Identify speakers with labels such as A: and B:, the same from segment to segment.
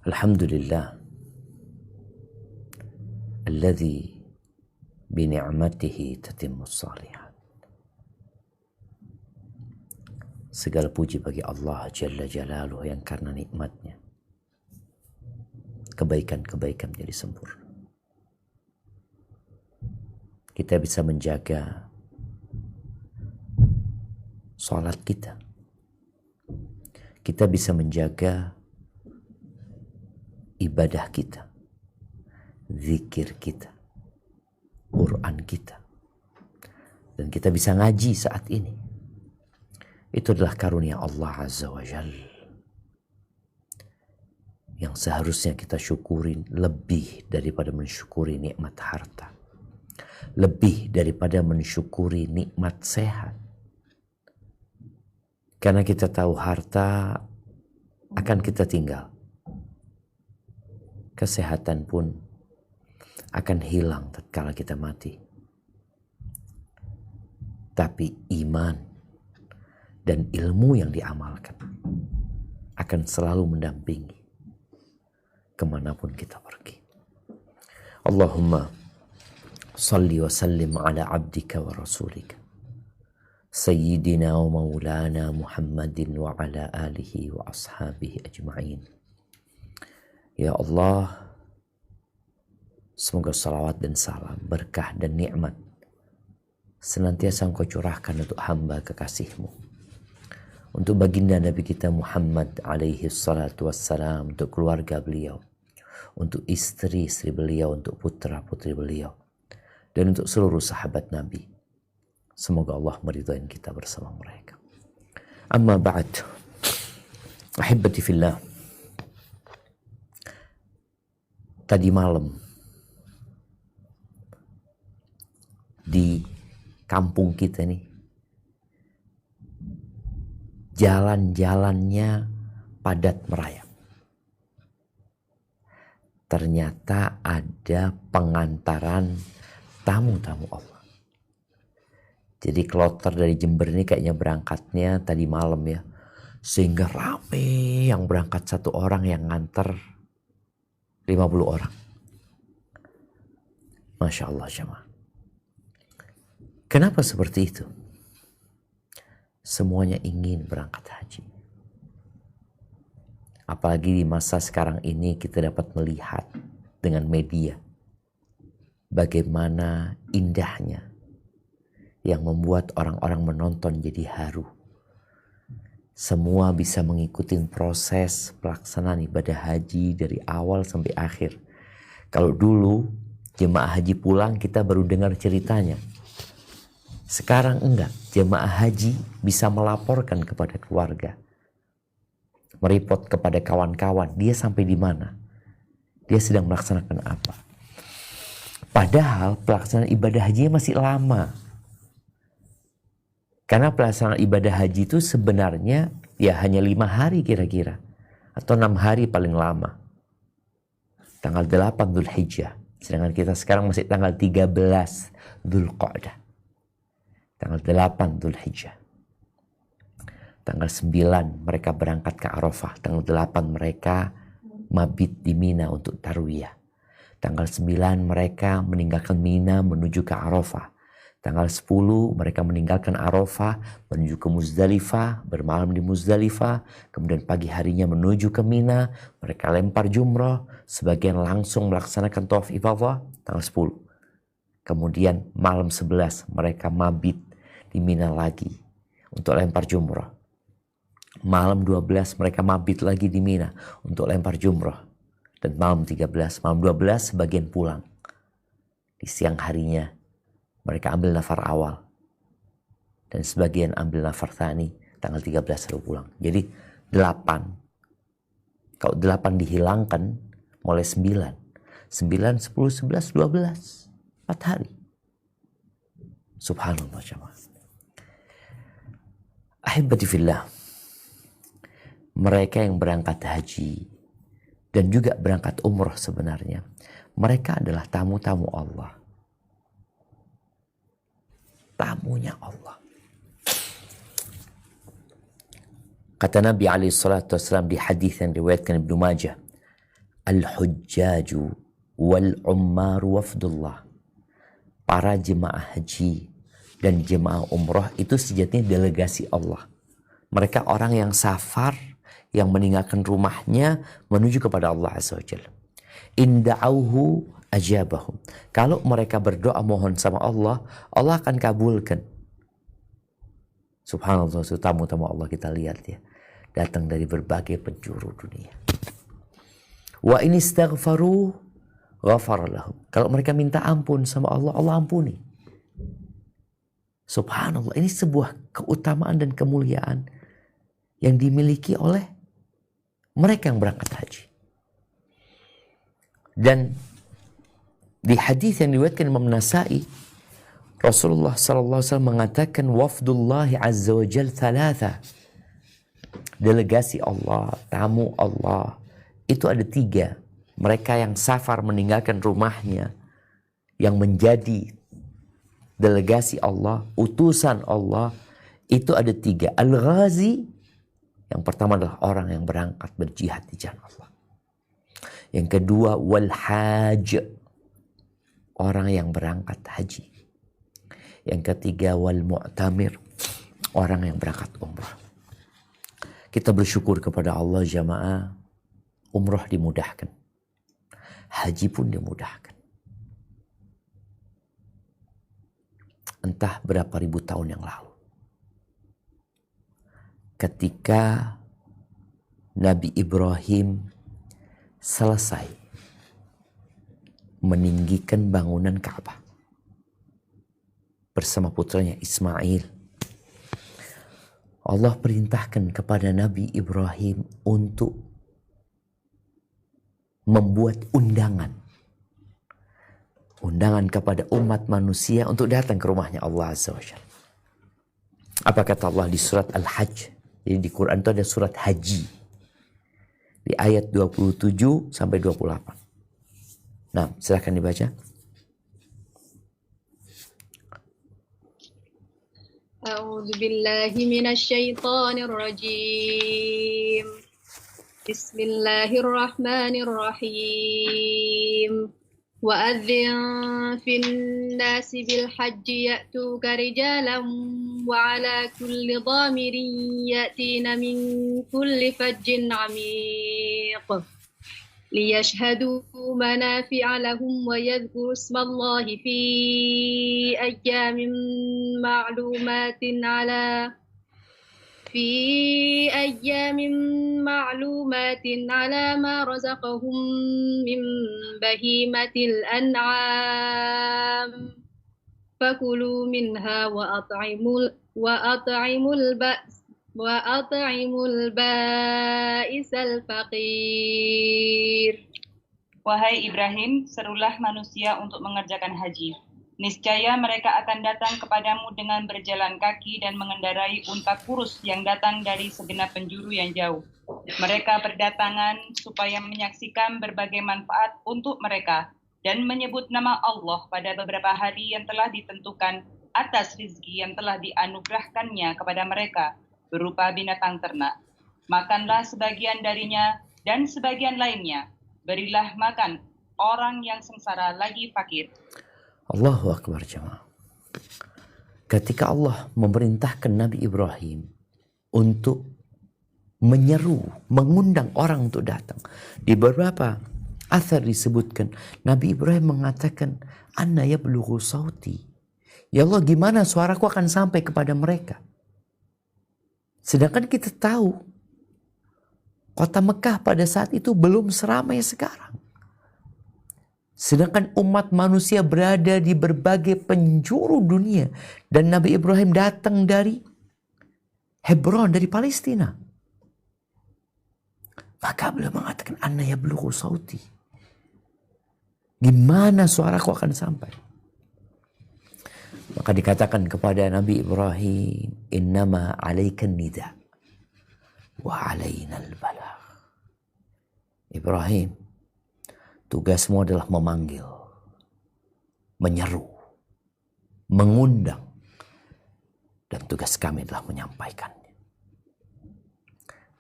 A: Alhamdulillah alladzi bi ni'matihi tatimmus shalihat. Segala puji bagi Allah Jalla Jalaluhu yang karena nikmatnya kebaikan-kebaikan menjadi sempurna. Kita bisa menjaga salat kita. Kita bisa menjaga ibadah kita, zikir kita, Quran kita. Dan kita bisa ngaji saat ini. Itu adalah karunia Allah Azza wa Jalla yang seharusnya kita syukurin lebih daripada mensyukuri nikmat harta. Lebih daripada mensyukuri nikmat sehat. Karena kita tahu harta akan kita tinggal. Kesehatan pun akan hilang tatkala kita mati. Tapi iman dan ilmu yang diamalkan akan selalu mendampingi kemanapun kita pergi. Allahumma salli wa sallim ala abdika wa rasulika Sayyidina wa maulana Muhammadin wa ala alihi wa ashabihi ajma'in. Ya Allah, semoga salawat dan salam, berkah dan nikmat senantiasa Engkau curahkan untuk hamba kekasih-Mu, untuk baginda Nabi kita Muhammad alaihi salatu wassalam, untuk keluarga beliau, untuk istri-istri beliau, untuk putra-putri beliau, dan untuk seluruh sahabat Nabi. Semoga Allah meridhai kita bersama mereka. Amma ba'd, ahibbati fillah. Tadi malam di kampung kita nih, jalan-jalannya padat merayap. Ternyata ada pengantaran tamu-tamu Allah. Jadi kloter dari Jember ini kayaknya berangkatnya tadi malam ya. Sehingga rame yang berangkat satu orang yang nganter 50 orang. Masya Allah jemaah. Kenapa seperti itu? Semuanya ingin berangkat haji. Apalagi di masa sekarang ini kita dapat melihat dengan media bagaimana indahnya yang membuat orang-orang menonton jadi haru. Semua bisa mengikuti proses pelaksanaan ibadah haji dari awal sampai akhir. Kalau dulu jemaah haji pulang kita baru dengar ceritanya. Sekarang enggak, jemaah haji bisa melaporkan kepada keluarga, mereport kepada kawan-kawan, dia sampai di mana, dia sedang melaksanakan apa. Padahal pelaksanaan ibadah hajinya masih lama. Karena pelaksanaan ibadah haji itu sebenarnya ya hanya 5 hari kira-kira. Atau 6 hari paling lama. Tanggal 8 Dzulhijjah. Sedangkan kita sekarang masih tanggal 13 Dzulqa'dah. Tanggal 8 Dzulhijjah. Tanggal 9 mereka berangkat ke Arafah. Tanggal 8 mereka mabit di Mina untuk tarwiyah. Tanggal 9 mereka meninggalkan Mina menuju ke Arafah. Tanggal 10 mereka meninggalkan Arafah menuju ke Muzdalifah, bermalam di Muzdalifah, kemudian pagi harinya menuju ke Mina, mereka lempar jumrah, sebagian langsung melaksanakan tawaf ifadah tanggal 10. Kemudian malam 11 mereka mabit di Mina lagi untuk lempar jumrah. Malam 12 mereka mabit lagi di Mina untuk lempar jumrah. Dan malam 13, malam 12 sebagian pulang. Di siang harinya mereka ambil nafar awal. Dan sebagian ambil nafar tani tanggal 13 baru pulang. Jadi 8. Kalau 8 dihilangkan mulai 9. 9, 10, 11, 12. 4 hari. Subhanallah jemaah. Ahibati fillah. Mereka yang berangkat haji dan juga berangkat umrah sebenarnya, mereka adalah tamu-tamu Allah. Tamunya Allah. Kata Nabi alaihi salatu wasallam di hadis yang diriwayatkan Ibnu Majah, Al-hujjaju wal-ummaru wafdullah. Para jemaah haji dan jemaah umroh itu sejatinya delegasi Allah. Mereka orang yang safar, yang meninggalkan rumahnya menuju kepada Allah Azza wa Jalla. Inda'auhu ajabahum. Kalau mereka berdoa mohon sama Allah, Allah akan kabulkan. Subhanallah, tamu-tamu Allah kita lihat ya. Datang dari berbagai penjuru dunia. Wa in istaghfaru ghafara lahum. Kalau mereka minta ampun sama Allah, Allah ampuni. Subhanallah, ini sebuah keutamaan dan kemuliaan yang dimiliki oleh mereka yang berangkat haji. Dan di hadis yang diriwayatkan Imam Nasa'i, Rasulullah SAW mengatakan wafdullahi azza wa jal thalatha. Delegasi Allah, tamu Allah, itu ada 3. Mereka yang safar meninggalkan rumahnya, yang menjadi delegasi Allah, utusan Allah, itu ada 3. Al-ghazi, yang pertama adalah orang yang berangkat berjihad di jalan Allah. Yang kedua, wal-haj, orang yang berangkat haji. Yang ketiga, wal-mu'tamir, orang yang berangkat umrah. Kita bersyukur kepada Allah jamaah, umrah dimudahkan. Haji pun dimudahkan. Entah berapa ribu tahun yang lalu, ketika Nabi Ibrahim selesai meninggikan bangunan Ka'bah bersama putranya Ismail, Allah perintahkan kepada Nabi Ibrahim untuk membuat undangan kepada umat manusia untuk datang ke rumahnya Allah Azza wa Jalla. Apa kata Allah di surat Al-Hajj? Jadi di Quran itu ada surat haji. Di ayat 27 sampai 28. Nah, silakan dibaca.
B: A'udzu billahi minasy syaithanir rajim. Bismillahirrahmanirrahim. وأذن في الناس بالحج يأتوك رجالا وعلى كل ضامر يأتين من كل فج عميق ليشهدوا منافع لهم ويذكروا اسم الله في أيام معلومات على ما رزقهم من بهيمة الأنعام فكلوا منها وأطعموا البائس الفقير.
C: Wahai Ibrahim, serulah manusia untuk mengerjakan haji. Niscaya mereka akan datang kepadamu dengan berjalan kaki dan mengendarai unta kurus yang datang dari segenap penjuru yang jauh. Mereka berdatangan supaya menyaksikan berbagai manfaat untuk mereka dan menyebut nama Allah pada beberapa hari yang telah ditentukan atas rizki yang telah dianugerahkannya kepada mereka berupa binatang ternak. Makanlah sebagian darinya dan sebagian lainnya. Berilah makan orang yang sengsara lagi fakir.
A: Allahu Akbar jemaah. Ketika Allah memerintahkan Nabi Ibrahim untuk menyeru, mengundang orang untuk datang. Di beberapa athar disebutkan, Nabi Ibrahim mengatakan, Anna yablughu sauti. Ya Allah, gimana suaraku akan sampai kepada mereka? Sedangkan kita tahu, kota Mekah pada saat itu belum seramai sekarang. Sedangkan umat manusia berada di berbagai penjuru dunia. Dan Nabi Ibrahim datang dari Hebron, dari Palestina. Maka beliau mengatakan, Anna yablughu sauti. Gimana suaraku akan sampai? Maka dikatakan kepada Nabi Ibrahim, Innama alaikan nida wa alaina al-balagh. Ibrahim, tugasmu adalah memanggil, menyeru, mengundang, dan tugas kami adalah menyampaikannya.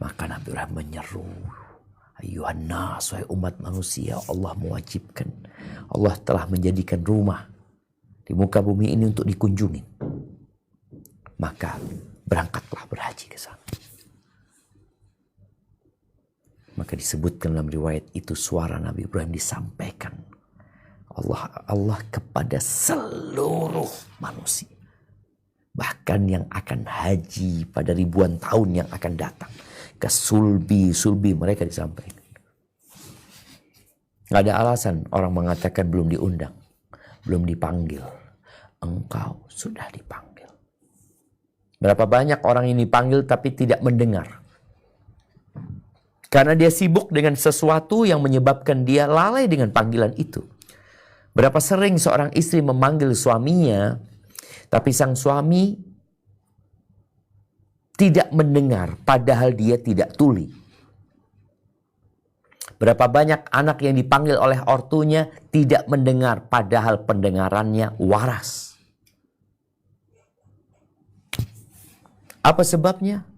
A: Maka Nabi Ibrahim menyeru Ayuhan nas, wahai umat manusia, Allah mewajibkan. Allah telah menjadikan rumah di muka bumi ini untuk dikunjungi. Maka berangkatlah berhaji ke sana. Maka disebutkan dalam riwayat itu suara Nabi Ibrahim disampaikan Allah kepada seluruh manusia. Bahkan yang akan haji pada ribuan tahun yang akan datang. Ke sulbi mereka disampaikan. Gak ada alasan orang mengatakan belum diundang, belum dipanggil. Engkau sudah dipanggil. Berapa banyak orang ini dipanggil tapi tidak mendengar. Karena dia sibuk dengan sesuatu yang menyebabkan dia lalai dengan panggilan itu. Berapa sering seorang istri memanggil suaminya, tapi sang suami tidak mendengar, padahal dia tidak tuli. Berapa banyak anak yang dipanggil oleh ortunya tidak mendengar, padahal pendengarannya waras. Apa sebabnya?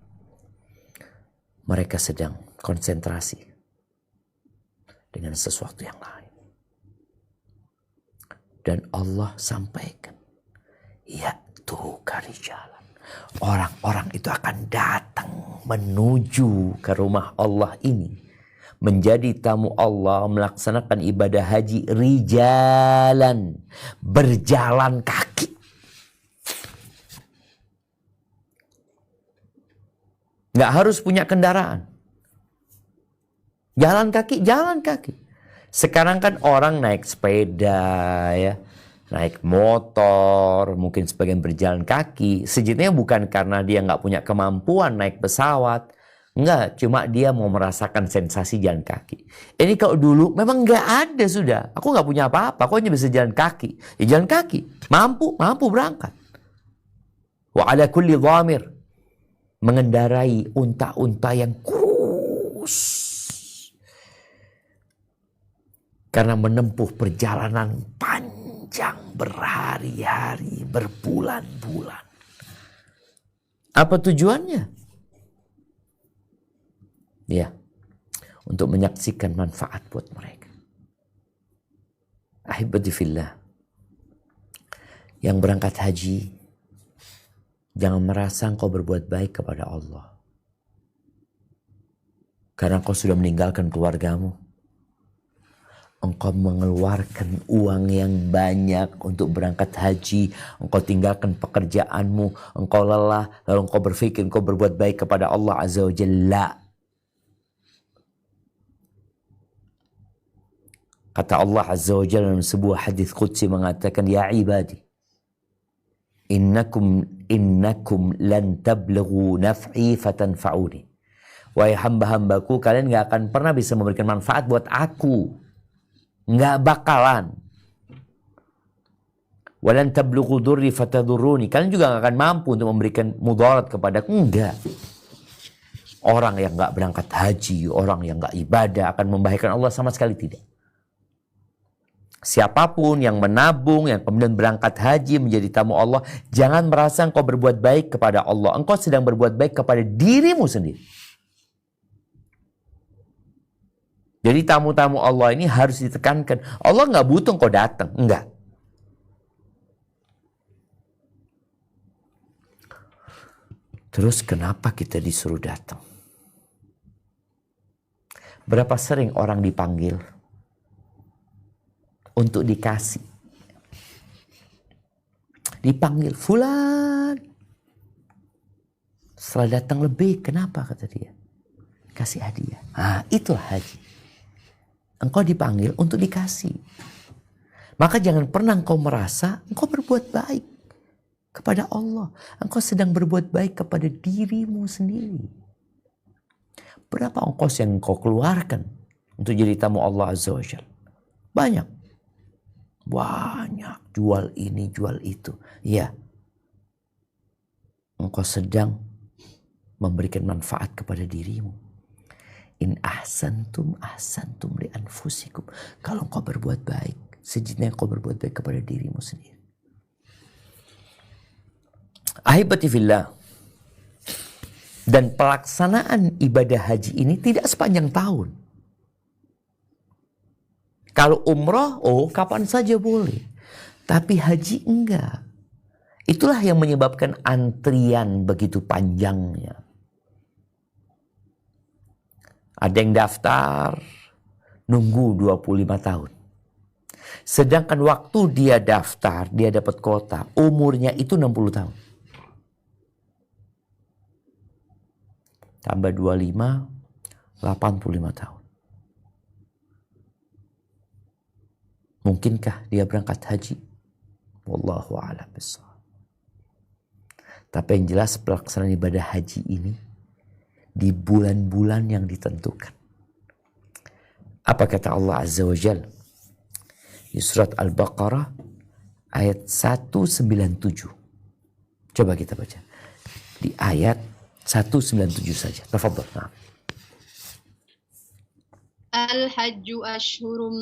A: Mereka sedang konsentrasi dengan sesuatu yang lain. Dan Allah sampaikan, ya'tu karijalan. Orang-orang itu akan datang menuju ke rumah Allah ini. Menjadi tamu Allah, melaksanakan ibadah haji rijalan. Berjalan kaki. Nggak harus punya kendaraan. Jalan kaki. Sekarang kan orang naik sepeda ya. Naik motor, mungkin sebagian berjalan kaki. Sejatinya bukan karena dia nggak punya kemampuan naik pesawat. Enggak, cuma dia mau merasakan sensasi jalan kaki. Ini kalau dulu memang nggak ada sudah. Aku nggak punya apa-apa, aku hanya bisa jalan kaki. Ya jalan kaki, mampu berangkat. Wa ala kulli dhamir. Mengendarai unta-unta yang kurus. Karena menempuh perjalanan panjang. Berhari-hari, berbulan-bulan. Apa tujuannya? Ya, untuk menyaksikan manfaat buat mereka. Ahibati fillah, yang berangkat haji, jangan merasa engkau berbuat baik kepada Allah. Karena engkau sudah meninggalkan keluargamu. Engkau mengeluarkan uang yang banyak untuk berangkat haji. Engkau tinggalkan pekerjaanmu. Engkau lelah. Lalu engkau berpikir engkau berbuat baik kepada Allah Azza wa Jalla. Kata Allah Azza wa Jalla dalam sebuah hadis qudsi mengatakan, ya ibadi, innakum lan tablughu naf'i fatanfa'uni. Wahai hamba-hambaku, kalian gak akan pernah bisa memberikan manfaat buat aku. Nggak bakalan. Walan tablughu durri fatadurruni. Kalian juga nggak akan mampu untuk memberikan mudarat kepadaku. Enggak. Orang yang nggak berangkat haji, orang yang nggak ibadah akan membahayakan Allah sama sekali tidak. Siapapun yang menabung, yang kemudian berangkat haji menjadi tamu Allah, jangan merasa engkau berbuat baik kepada Allah. Engkau sedang berbuat baik kepada dirimu sendiri. Jadi tamu-tamu Allah ini harus ditekankan. Allah nggak butuh engkau datang. Enggak. Terus kenapa kita disuruh datang? Berapa sering orang dipanggil untuk dikasih? Dipanggil, fulan. Setelah datang lebih, kenapa kata dia? Kasih hadiah. Ah, itulah haji. Engkau dipanggil untuk dikasih. Maka jangan pernah engkau merasa engkau berbuat baik kepada Allah. Engkau sedang berbuat baik kepada dirimu sendiri. Berapa ongkos yang engkau keluarkan untuk jadi tamu Allah Azza wa Jalla? Banyak. Jual ini, jual itu. Ya. Engkau sedang memberikan manfaat kepada dirimu. In ahsantum li anfusikum. Kalau engkau berbuat baik, sejatinya engkau berbuat baik kepada dirimu sendiri. Ahibati fillah. Dan pelaksanaan ibadah haji ini tidak sepanjang tahun. Kalau umroh, kapan saja boleh. Tapi haji enggak. Itulah yang menyebabkan antrian begitu panjangnya. Ada yang daftar, nunggu 25 tahun. Sedangkan waktu dia daftar, dia dapat kuota, umurnya itu 60 tahun. Tambah 25, 85 tahun. Mungkinkah dia berangkat haji? Wallahu a'lam bishawab. Tapi yang jelas pelaksanaan ibadah haji ini di bulan-bulan yang ditentukan. Apa kata Allah Azza wa Jalla? Di surat Al-Baqarah ayat 197. Coba kita baca. Di ayat 197 saja. Tafadhol. Nah.
B: Al-Hajju ashhurun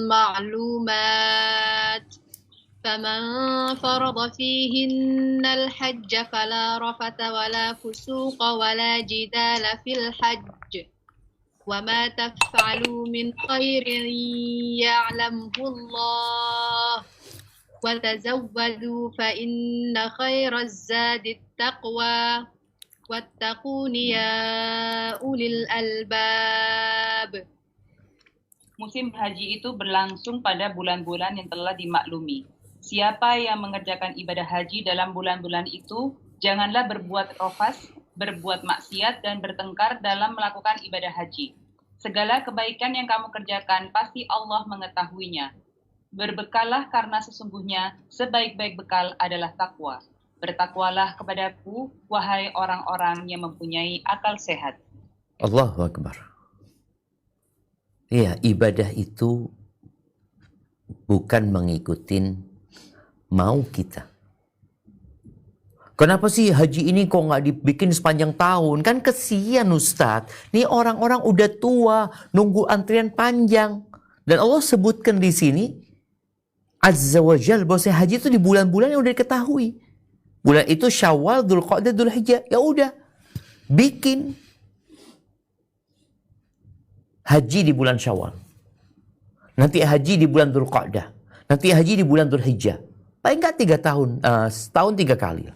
B: ma'lumat. فمن فرض فيهن الحج فلا رفث ولا فسوق ولا جدال في الحج وما تفعلوا من خير يعلمه الله وتزودوا فإن خير الزاد التقوى واتقون يا أولي الألباب.
C: Musim haji itu berlangsung pada bulan-bulan yang telah dimaklumi. Siapa yang mengerjakan ibadah haji dalam bulan-bulan itu, janganlah berbuat rofas, berbuat maksiat, dan bertengkar dalam melakukan ibadah haji. Segala kebaikan yang kamu kerjakan, pasti Allah mengetahuinya. Berbekallah karena sesungguhnya sebaik-baik bekal adalah takwa. Bertakwalah kepadaku, wahai orang-orang yang mempunyai akal sehat.
A: Allahu Akbar. Iya, ibadah itu bukan mengikutin mau kita. Kenapa sih haji ini kok nggak dibikin sepanjang tahun? Kan kesian Ustadz. Nih orang-orang udah tua, nunggu antrian panjang. Dan Allah sebutkan di sini, Azza wa Jal, bahwa haji itu di bulan-bulan yang udah diketahui. Bulan itu Syawal, Dzulqa'dah, Dzulhijjah. Ya udah, bikin haji di bulan Syawal. Nanti haji di bulan Dzulqa'dah. Nanti haji di bulan Dzulhijjah. Paling nggak 3 tahun, setahun 3 kali.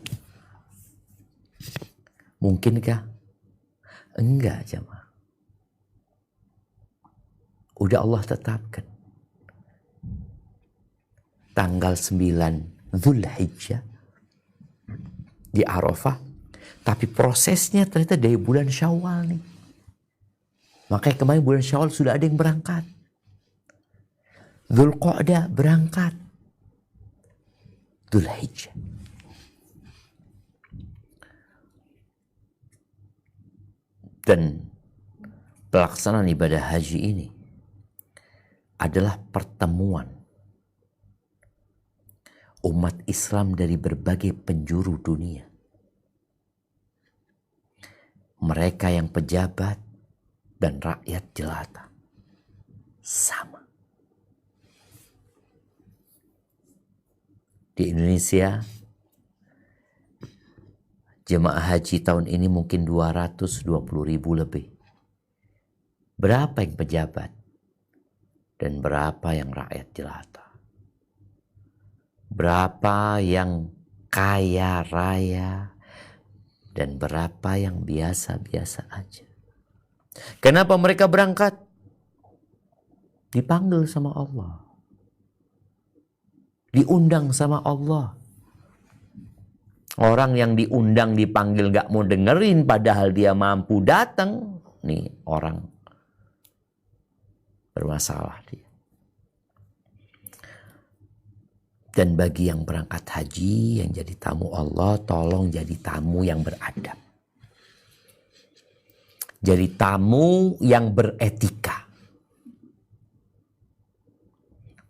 A: Mungkinkah? Enggak, jemaah. Udah Allah tetapkan. Tanggal 9 Dzulhijjah di Arafah. Tapi prosesnya ternyata dari bulan Syawal nih. Makanya kemarin bulan Syawal sudah ada yang berangkat. Dzulqa'dah berangkat. Dzulhijjah. Dan pelaksanaan ibadah haji ini adalah pertemuan umat Islam dari berbagai penjuru dunia. Mereka yang pejabat dan rakyat jelata sama. Di Indonesia, jemaah haji tahun ini mungkin 220.000 lebih. Berapa yang pejabat dan berapa yang rakyat jelata? Berapa yang kaya raya dan berapa yang biasa-biasa aja? Kenapa mereka berangkat? Dipanggil sama Allah. Diundang sama Allah. Orang yang diundang dipanggil gak mau dengerin padahal dia mampu datang. Nih orang bermasalah dia. Dan bagi yang berangkat haji, yang jadi tamu Allah, tolong jadi tamu yang beradab. Jadi tamu yang beretika.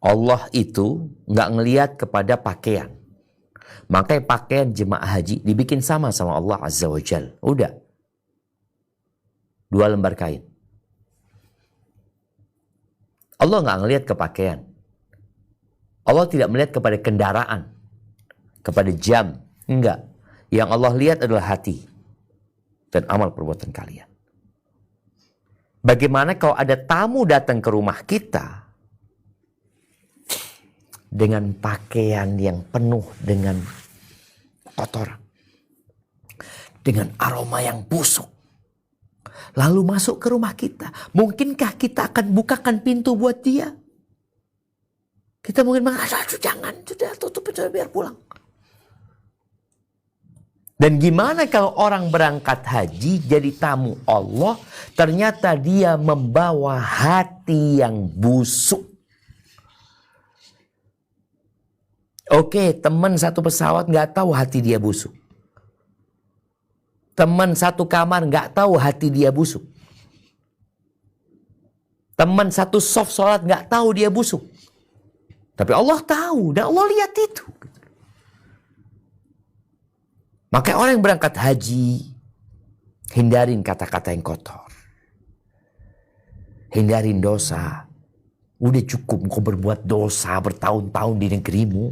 A: Allah itu nggak ngelihat kepada pakaian. Makanya pakaian jemaah haji dibikin sama Allah Azza wa Jal. Udah. 2 lembar kain. Allah nggak ngelihat ke pakaian. Allah tidak melihat kepada kendaraan. Kepada jam. Enggak. Yang Allah lihat adalah hati. Dan amal perbuatan kalian. Bagaimana kalau ada tamu datang ke rumah kita. dengan pakaian yang penuh dengan kotoran, dengan aroma yang busuk, lalu masuk ke rumah kita, mungkinkah kita akan bukakan pintu buat dia? Kita mungkin mengatakan, jangan, sudah tutup pintu biar pulang. Dan gimana kalau orang berangkat haji jadi tamu Allah, ternyata dia membawa hati yang busuk. Oke, teman satu pesawat nggak tahu hati dia busuk. Teman satu kamar nggak tahu hati dia busuk. Teman satu soft sholat nggak tahu dia busuk. Tapi Allah tahu dan Allah lihat itu. Makanya orang yang berangkat haji, hindarin kata-kata yang kotor. Hindarin dosa. Udah cukup kau berbuat dosa bertahun-tahun di negerimu.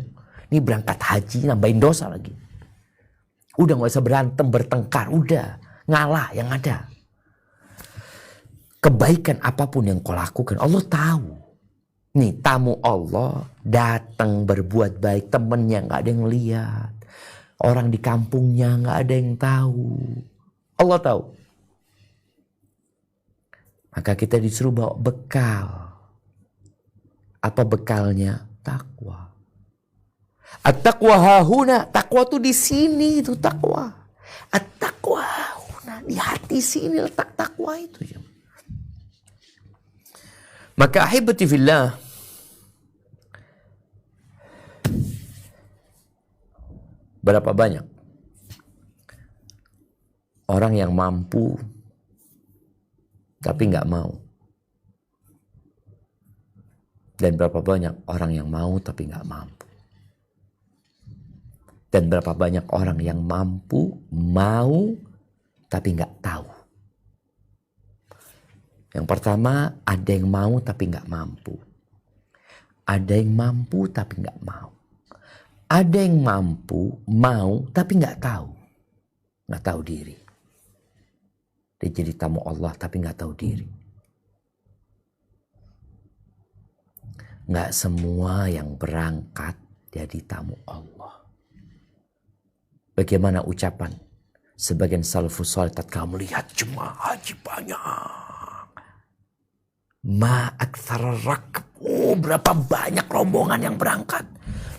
A: Ini berangkat haji nambahin dosa lagi. Udah gak usah berantem, bertengkar. Udah, ngalah yang ada. Kebaikan apapun yang kau lakukan, Allah tahu. Nih tamu Allah datang berbuat baik, temennya gak ada yang lihat. Orang di kampungnya gak ada yang tahu. Allah tahu. Maka kita disuruh bawa bekal. Apa bekalnya? Takwa. At-taqwa hahuna, takwa tuh di sini itu takwa. At-taqwa hahuna, di hati sini letak takwa itu. Maka ahibati fillah, berapa banyak orang yang mampu tapi nggak mau, dan berapa banyak orang yang mau tapi nggak mampu. Dan berapa banyak orang yang mampu, mau, tapi nggak tahu. Yang pertama, ada yang mau tapi nggak mampu. Ada yang mampu tapi nggak mau. Ada yang mampu, mau, tapi nggak tahu. Nggak tahu diri. Dia jadi tamu Allah tapi nggak tahu diri. Nggak semua yang berangkat jadi tamu Allah. Bagaimana ucapan sebagian salafus salih tatkala melihat jemaah haji banyak. Ma aktsara rakab. Oh, berapa banyak rombongan yang berangkat.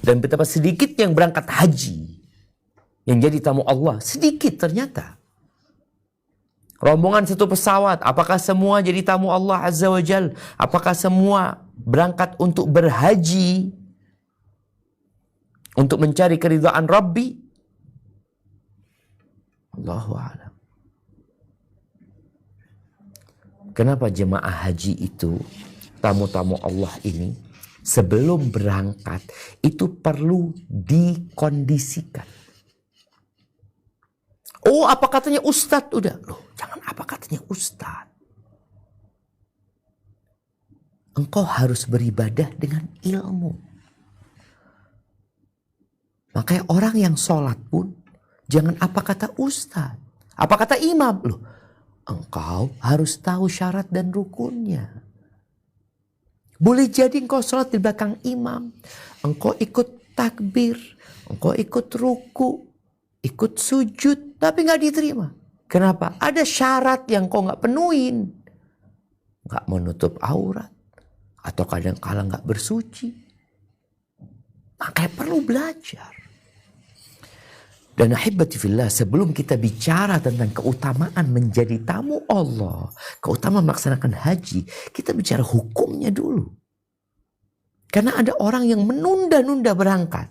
A: Dan betapa sedikit yang berangkat haji. Yang jadi tamu Allah. Sedikit ternyata. Rombongan satu pesawat. Apakah semua jadi tamu Allah Azza wa Jal? Apakah semua berangkat untuk berhaji? Untuk mencari keridhaan Rabbi? Allahu a'lam. Kenapa jemaah haji itu, tamu-tamu Allah ini, sebelum berangkat itu perlu dikondisikan. Oh, apa katanya Ustadz? Udah, loh, jangan apa katanya Ustadz. Engkau harus beribadah dengan ilmu. Makanya orang yang sholat pun jangan apa kata Ustadz, apa kata imam. Loh, engkau harus tahu syarat dan rukunnya. Boleh jadi engkau sholat di belakang imam, engkau ikut takbir, engkau ikut ruku, ikut sujud, tapi nggak diterima. Kenapa? Ada syarat yang kau nggak penuhin. Nggak menutup aurat, atau kadang-kadang nggak bersuci. Makanya perlu belajar. Dan ahibati fillah, sebelum kita bicara tentang keutamaan menjadi tamu Allah, keutamaan melaksanakan haji, kita bicara hukumnya dulu. Karena ada orang yang menunda-nunda berangkat.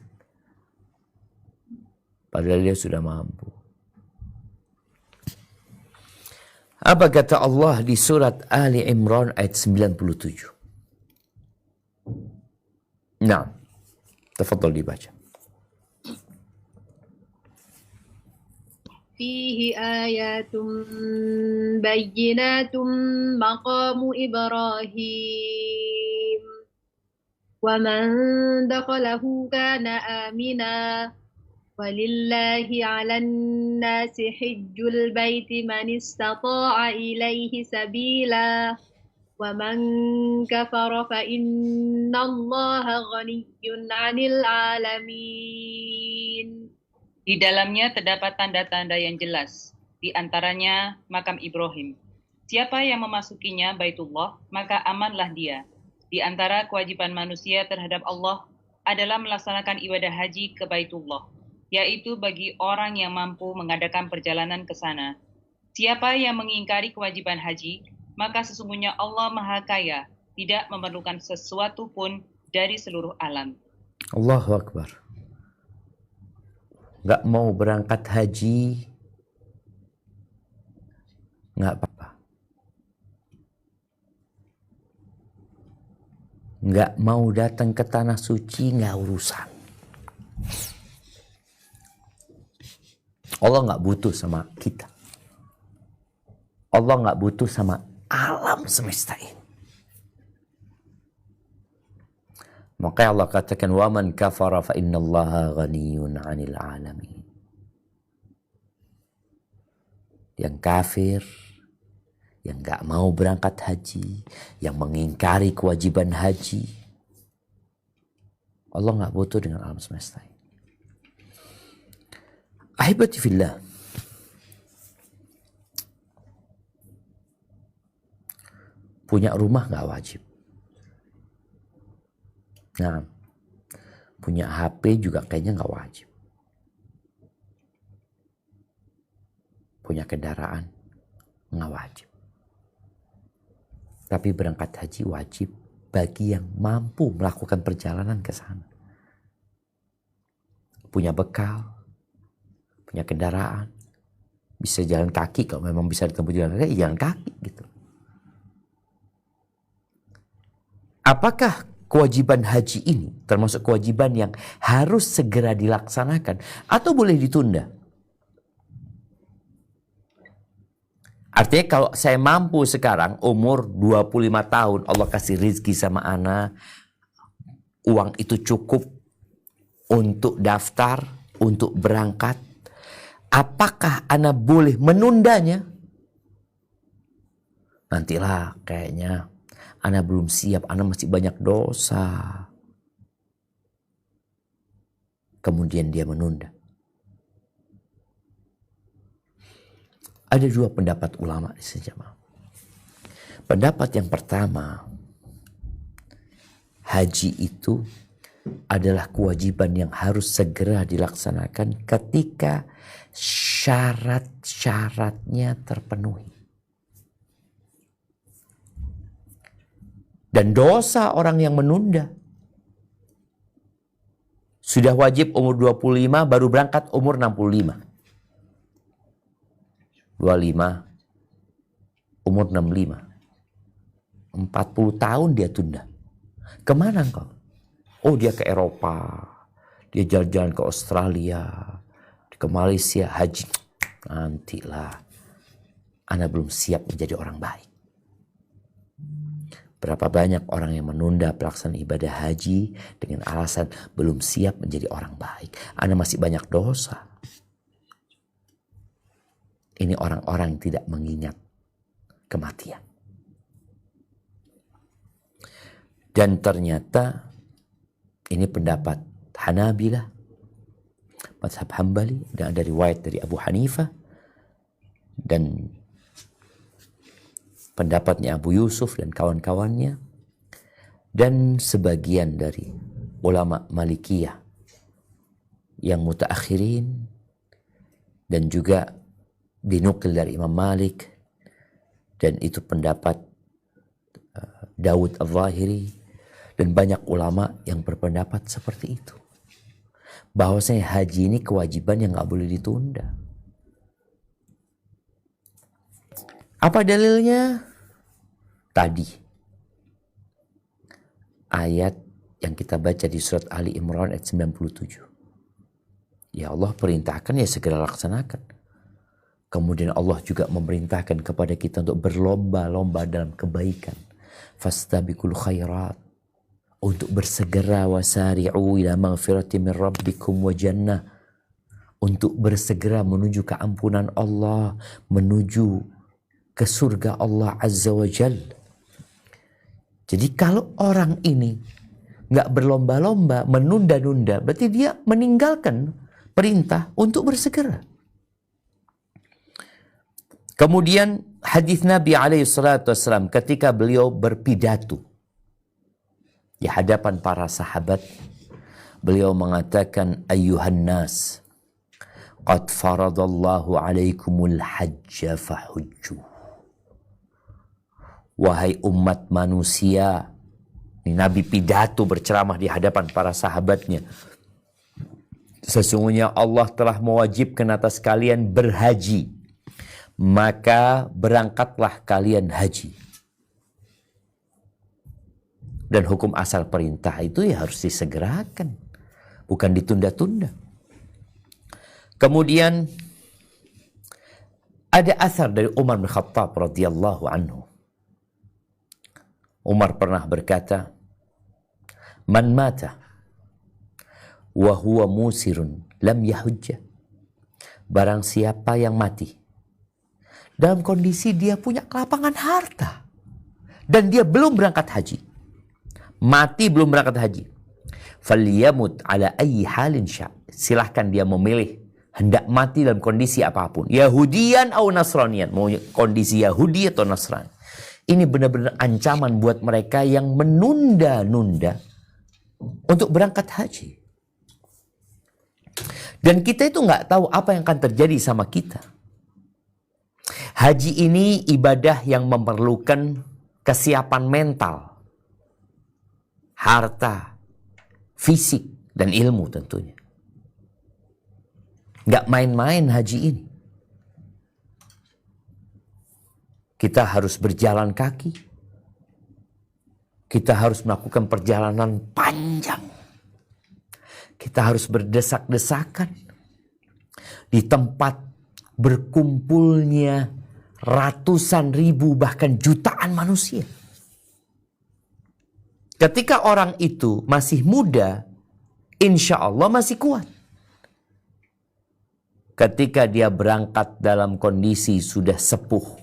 A: Padahal dia sudah mampu. Apa kata Allah di surat Ali Imran ayat 97? Nah, tafadhol dibaca.
B: فيه آيات بينات مقام إبراهيم ومن دخله كان آمنا ولله على الناس حج البيت من استطاع إليه سبيلا ومن كفر فإن الله غني عن العالمين.
C: Di dalamnya terdapat tanda-tanda yang jelas, di antaranya makam Ibrahim. Siapa yang memasukinya Baitullah, maka amanlah dia. Di antara kewajiban manusia terhadap Allah adalah melaksanakan ibadah haji ke Baitullah, yaitu bagi orang yang mampu mengadakan perjalanan ke sana. Siapa yang mengingkari kewajiban haji, maka sesungguhnya Allah Maha Kaya, tidak memerlukan sesuatu pun dari seluruh alam.
A: Allahu Akbar. Nggak mau berangkat haji, nggak apa-apa. Nggak mau datang ke tanah suci, nggak urusan. Allah nggak butuh sama kita. Allah nggak butuh sama alam semesta ini. Maka Allah katakan, wa man kafara fa innallaha ghaniyun 'anil 'alamin. Yang kafir, yang nggak mau berangkat haji, yang mengingkari kewajiban haji, Allah nggak butuh dengan alam semesta ini. Ahibati fillah, punya rumah nggak wajib. Nah, punya HP juga kayaknya nggak wajib. Punya kendaraan nggak wajib. Tapi berangkat haji wajib bagi yang mampu melakukan perjalanan ke sana. Punya bekal, punya kendaraan, bisa jalan kaki kalau memang bisa ditempuh jalan kaki, jalan kaki gitu. Apakah kewajiban haji ini termasuk kewajiban yang harus segera dilaksanakan atau boleh ditunda? Artinya kalau saya mampu sekarang umur 25 tahun, Allah kasih rizki sama ana, uang itu cukup untuk daftar, untuk berangkat, apakah ana boleh menundanya? Nantilah kayaknya. Ana belum siap, ana masih banyak dosa. Kemudian dia menunda. Ada dua pendapat ulama di sini, jemaah. Pendapat yang pertama, haji itu adalah kewajiban yang harus segera dilaksanakan ketika syarat-syaratnya terpenuhi. Dan dosa orang yang menunda. Sudah wajib umur 25, baru berangkat umur 65. 25, umur 65. 40 tahun dia tunda. Kemana engkau? Oh, dia ke Eropa. Dia jalan-jalan ke Australia. Ke Malaysia, haji. Nantilah. Ana belum siap menjadi orang baik. Berapa banyak orang yang menunda pelaksanaan ibadah haji dengan alasan belum siap menjadi orang baik. Ana masih banyak dosa. Ini orang-orang yang tidak mengingat kematian. Dan ternyata ini pendapat Hanabilah, mazhab Hambali, dan ada riwayat dari Abu Hanifah, dan pendapatnya Abu Yusuf dan kawan-kawannya, dan sebagian dari ulama Malikiyah yang mutaakhirin, dan juga dinukil dari Imam Malik, dan itu pendapat Daud Al-Zahiri, dan banyak ulama yang berpendapat seperti itu. Bahwasanya haji ini kewajiban yang gak boleh ditunda. Apa dalilnya? Tadi ayat yang kita baca di surat Ali Imran ayat 97. Ya Allah perintahkan, ya segera laksanakan. Kemudian Allah juga memerintahkan kepada kita untuk berlomba-lomba dalam kebaikan. Fastabiqul khairat, untuk bersegera, wasari'u ila maghfirati min rabbikum wa jannah, untuk bersegera menuju keampunan Allah, menuju ke surga Allah Azza wa Jal. Jadi kalau orang ini nggak berlomba-lomba, menunda-nunda, berarti dia meninggalkan perintah untuk bersegera. Kemudian hadis Nabi SAW ketika beliau berpidato di hadapan para sahabat, beliau mengatakan, Ayyuhan nas, qad faradallahu alaikumul hajja fahujju. Wahai umat manusia, ini Nabi pidato berceramah di hadapan para sahabatnya. Sesungguhnya Allah telah mewajibkan atas kalian berhaji, maka berangkatlah kalian haji. Dan hukum asal perintah itu ya harus disegerakan, bukan ditunda-tunda. Kemudian ada asar dari Umar bin Khattab radhiyallahu anhu. Umar pernah berkata, Man mata wa huwa musirun lam yahujja. Barang siapa yang mati dalam kondisi dia punya kelapangan harta dan dia belum berangkat haji, mati belum berangkat haji, falyamut ala ayyi halin sya'. Silahkan dia memilih hendak mati dalam kondisi apapun, Yahudian atau Nasranian, mau kondisi Yahudi atau Nasrani. Ini benar-benar ancaman buat mereka yang menunda-nunda untuk berangkat haji. Dan kita itu nggak tahu apa yang akan terjadi sama kita. Haji ini ibadah yang memerlukan kesiapan mental, harta, fisik, dan ilmu tentunya. Nggak main-main haji ini. Kita harus berjalan kaki. Kita harus melakukan perjalanan panjang. Kita harus berdesak-desakan di tempat berkumpulnya ratusan ribu bahkan jutaan manusia. Ketika orang itu masih muda, insya Allah masih kuat. Ketika dia berangkat dalam kondisi sudah sepuh,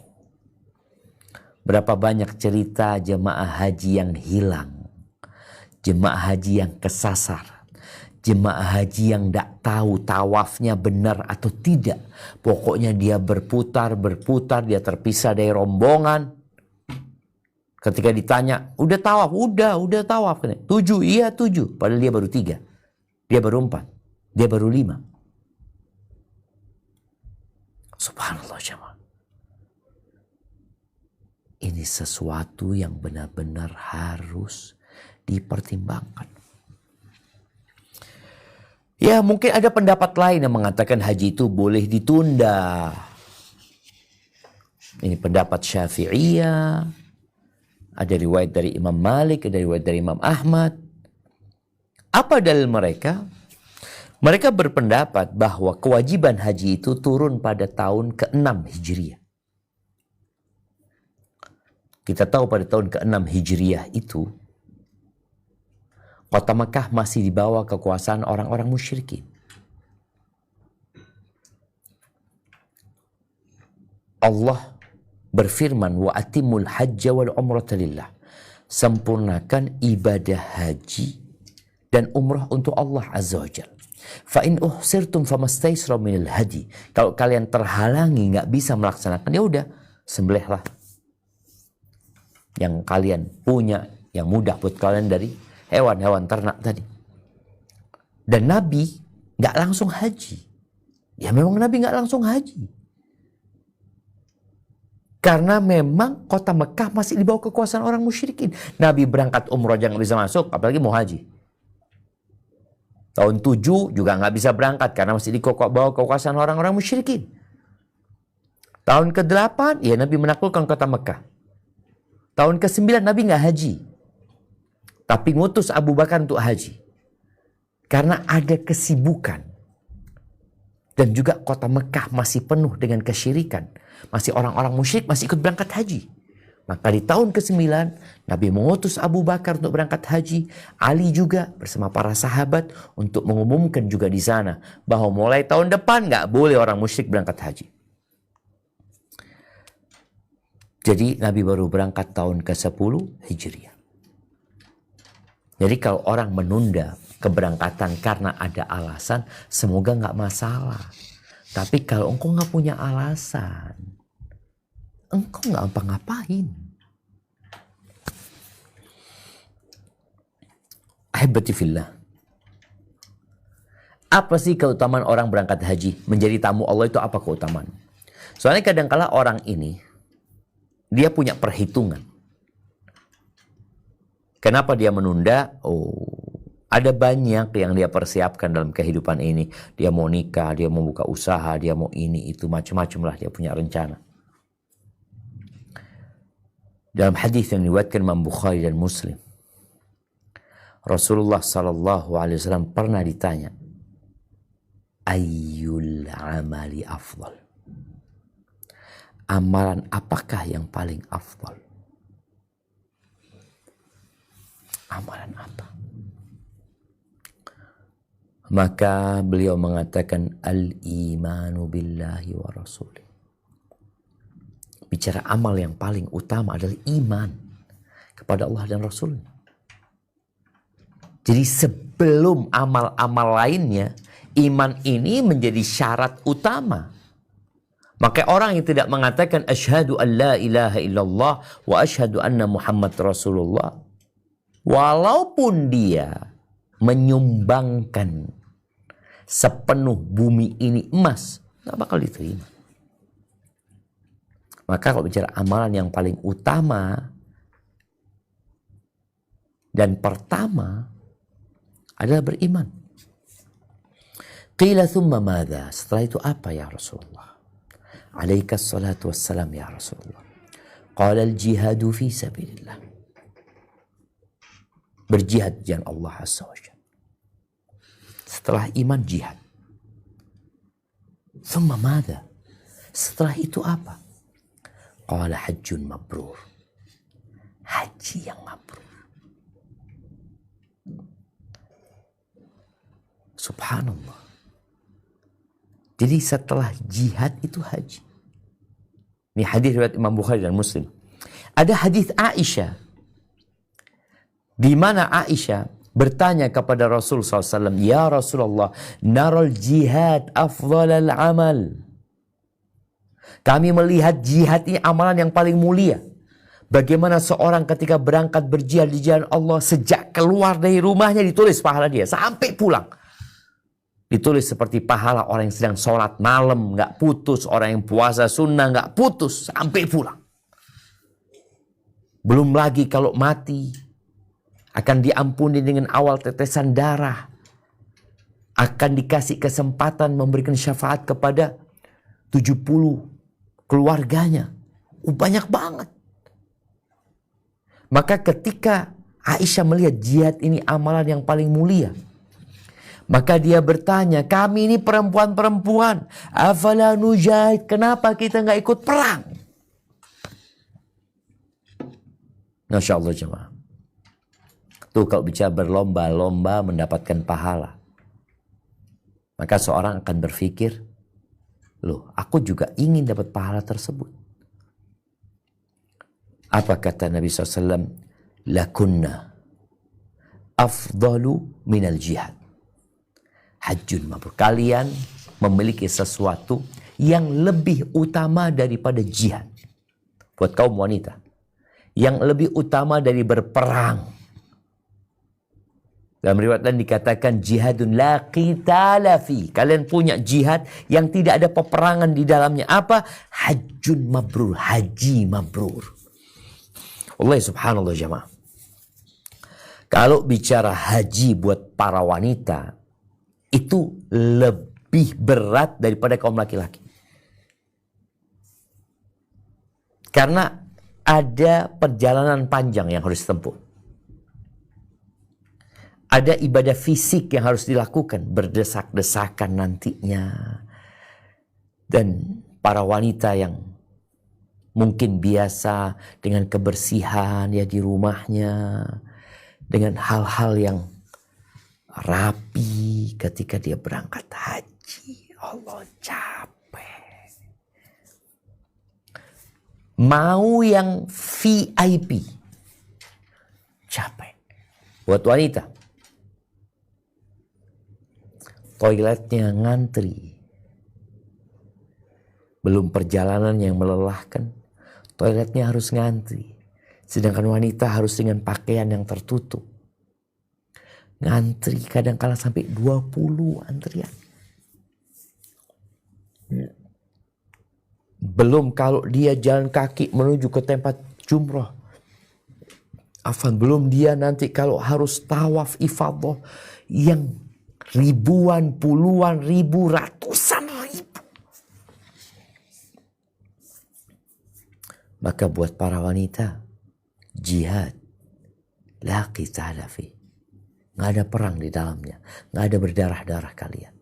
A: berapa banyak cerita jemaah haji yang hilang, jemaah haji yang kesasar, jemaah haji yang tidak tahu tawafnya benar atau tidak. Pokoknya dia berputar, dia terpisah dari rombongan. Ketika ditanya, udah tawaf? Udah tawaf. 7, iya 7. Padahal dia baru 3. Dia baru 4. Dia baru 5. Subhanallah jemaah. Ini sesuatu yang benar-benar harus dipertimbangkan. Ya, mungkin ada pendapat lain yang mengatakan haji itu boleh ditunda. Ini pendapat Syafi'iyah. Ada riwayat dari Imam Malik, ada riwayat dari Imam Ahmad. Apa dalil mereka? Mereka berpendapat bahwa kewajiban haji itu turun pada tahun ke-6 Hijriah. Kita tahu pada tahun ke-6 Hijriah itu, kota Mekah masih di bawah kekuasaan orang-orang musyrikin. Allah berfirman, wa atimul hajja wal umrata lillah. Sempurnakan ibadah haji dan umrah untuk Allah Azza wa Jalla. Fa in uhsirtum famastaysra minal hadi. Kalau kalian terhalangi nggak bisa melaksanakan, ya udah sembelihlah yang kalian punya, yang mudah buat kalian dari hewan-hewan ternak tadi. Dan Nabi nggak langsung haji. Ya memang Nabi nggak langsung haji. Karena memang kota Mekah masih di bawah kekuasaan orang musyrikin. Nabi berangkat umroh aja nggak bisa masuk, apalagi mau haji. Tahun 7 juga nggak bisa berangkat karena masih di bawah kekuasaan orang-orang musyrikin. Tahun ke-8 ya Nabi menaklukkan kota Mekah. Tahun ke-9 Nabi nggak haji. Tapi ngutus Abu Bakar untuk haji. Karena ada kesibukan. Dan juga kota Mekah masih penuh dengan kesyirikan. Masih orang-orang musyrik masih ikut berangkat haji. Maka di tahun ke-9 Nabi mengutus Abu Bakar untuk berangkat haji. Ali juga bersama para sahabat untuk mengumumkan juga di sana. Bahwa mulai tahun depan nggak boleh orang musyrik berangkat haji. Jadi Nabi baru berangkat tahun ke-10 Hijriah. Jadi kalau orang menunda keberangkatan karena ada alasan, semoga nggak masalah. Tapi kalau engkau nggak punya alasan, engkau nggak apa-ngapain. Ahibati fillah. Apa sih keutamaan orang berangkat haji? Menjadi tamu Allah itu apa keutamaan? Soalnya kadang-kala orang ini, dia punya perhitungan. Kenapa dia menunda? Ada banyak yang dia persiapkan dalam kehidupan ini. Dia mau nikah, dia mau buka usaha, dia mau ini, itu, macam-macam lah. Dia punya rencana. Dalam hadis yang diriwayatkan Imam Bukhari dan Muslim, Rasulullah SAW pernah ditanya, Ayyul amali afdal? Amalan apakah yang paling afdal? Amalan apa? Maka beliau mengatakan al-imanu billahi wa rasulih. Bicara amal yang paling utama adalah iman kepada Allah dan Rasul. Jadi sebelum amal-amal lainnya, iman ini menjadi syarat utama. Maka orang yang tidak mengatakan asyhadu an la ilaha illallah wa asyhadu anna Muhammad Rasulullah, walaupun dia menyumbangkan sepenuh bumi ini emas, nggak bakal diterima. Maka kalau bicara amalan yang paling utama dan pertama adalah beriman. Qila thumma madha? Setelah itu apa ya Rasulullah? Alaikas salatu wassalam ya Rasulullah. Qala al-jihadu fi sabilillah. Berjihad di jalan Allah Azza wa Jalla. Setelah iman, jihad. Thumma madha? Setelah itu apa? Qala hajjun mabrur. Haji yang mabrur. Subhanallah. Jadi setelah jihad itu haji. Ini hadis riwayat Imam Bukhari dan Muslim. Ada hadis Aisyah, di mana Aisyah bertanya kepada Rasul SAW, Ya Rasulullah, naral jihad afdalal amal. Kami melihat jihad ini amalan yang paling mulia. Bagaimana seorang ketika berangkat berjihad di jalan Allah, sejak keluar dari rumahnya ditulis pahala dia sampai pulang. Ditulis seperti pahala orang yang sedang sholat malam nggak putus, orang yang puasa sunnah nggak putus sampai pulang. Belum lagi kalau mati akan diampuni dengan awal tetesan darah, akan dikasih kesempatan memberikan syafaat kepada 70 keluarganya. Banyak banget. Maka ketika Aisyah melihat jihad ini amalan yang paling mulia, maka dia bertanya, kami ini perempuan-perempuan, afala nujahid, kenapa kita nggak ikut perang? Masya Allah jemaah. Tuh kalau bicara berlomba-lomba mendapatkan pahala, maka seorang akan berpikir, loh aku juga ingin dapat pahala tersebut. Apa kata Nabi SAW? Lakunna afdalu minal jihad. Hajjun mabrur. Kalian memiliki sesuatu yang lebih utama daripada jihad. Buat kaum wanita, yang lebih utama dari berperang. Dalam riwayat lain dikatakan jihadun la qitala fi. Kalian punya jihad yang tidak ada peperangan di dalamnya. Apa? Hajjun mabrur, haji mabrur. Allah subhanallah jamaah. Kalau bicara haji buat para wanita, itu lebih berat daripada kaum laki-laki. Karena ada perjalanan panjang yang harus ditempuh. Ada ibadah fisik yang harus dilakukan, berdesak-desakan nantinya. Dan para wanita yang mungkin biasa dengan kebersihan ya di rumahnya, dengan hal-hal yang rapi ketika dia berangkat haji. Allah capek. Mau yang VIP, capek. Buat wanita, toiletnya ngantri. Belum perjalanan yang melelahkan, toiletnya harus ngantri. Sedangkan wanita harus dengan pakaian yang tertutup. Ngantri kadang-kala sampai 20 antrian. Belum kalau dia jalan kaki menuju ke tempat jumrah. Belum dia nanti kalau harus tawaf ifadah yang ribuan, puluhan ribu, ratusan ribu. Maka buat para wanita, jihad la qitala fi. Nggak ada perang di dalamnya, nggak ada berdarah-darah kalian.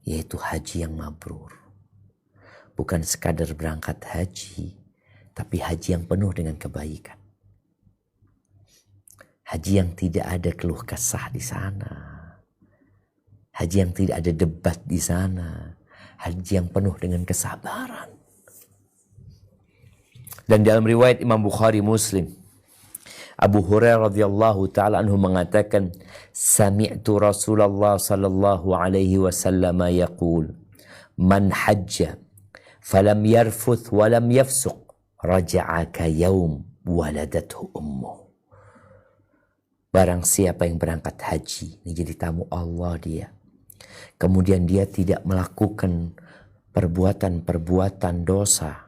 A: Yaitu haji yang mabrur. Bukan sekadar berangkat haji, tapi haji yang penuh dengan kebaikan. Haji yang tidak ada keluh kesah di sana. Haji yang tidak ada debat di sana. Haji yang penuh dengan kesabaran. Dan dalam riwayat Imam Bukhari Muslim, Abu Hurairah radhiyallahu taala anhu mengatakan, sami'tu Rasulullah sallallahu alaihi wasallam yaqul, man hajja falam yarfuth walam yafsuq raja'a ka yaum waladathu ummuh. Barang siapa yang berangkat haji, ini jadi tamu Allah dia. Kemudian dia tidak melakukan perbuatan-perbuatan dosa.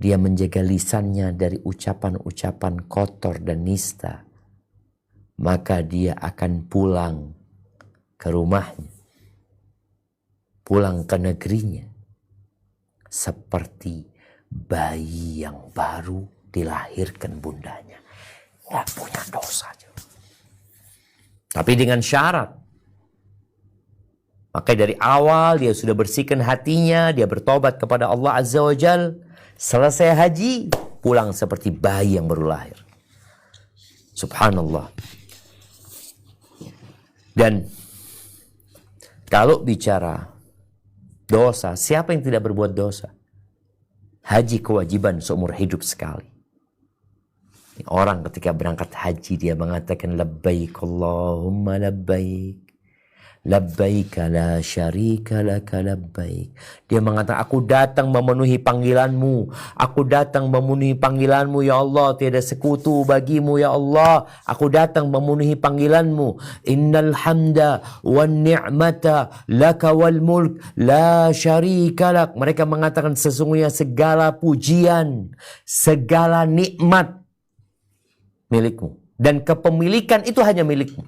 A: Dia menjaga lisannya dari ucapan-ucapan kotor dan nista. Maka dia akan pulang ke rumahnya. Pulang ke negerinya. Seperti bayi yang baru dilahirkan bundanya. Nggak punya dosa. Tapi dengan syarat. Maka dari awal dia sudah bersihkan hatinya. Dia bertobat kepada Allah Azza wa Jal. Selesai haji, pulang seperti bayi yang baru lahir. Subhanallah. Dan kalau bicara dosa, siapa yang tidak berbuat dosa? Haji kewajiban seumur hidup sekali. Orang ketika berangkat haji dia mengatakan labbaik Allahumma labbaik. Labbaik la syarika laka labbaik. Dia mengatakan aku datang memenuhi panggilanmu. Aku datang memenuhi panggilanmu ya Allah. Tiada sekutu bagimu ya Allah. Aku datang memenuhi panggilanmu. Innal hamda wan ni'mata laka wal mulk la syarika lak. Mereka mengatakan sesungguhnya segala pujian, segala nikmat milikmu. Dan kepemilikan itu hanya milikmu.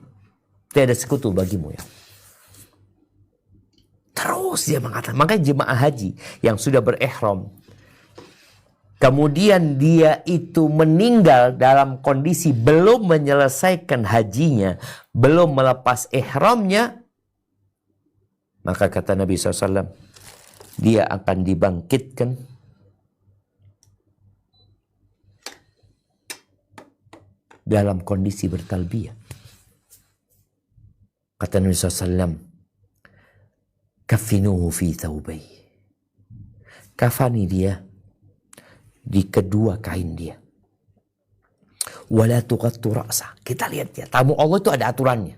A: Tiada sekutu bagimu ya. Terus dia mengatakan. Makanya jemaah haji yang sudah berihram. Kemudian dia itu meninggal dalam kondisi belum menyelesaikan hajinya. Belum melepas ihramnya. Maka kata Nabi SAW. Dia akan dibangkitkan dalam kondisi bertalbiyah. Kata Nabi SAW, kafinuhu fi thawbai. Kafani dia di kedua kain dia. Wala tuqattu ra'sa. Kita lihat ya, tamu Allah itu ada aturannya.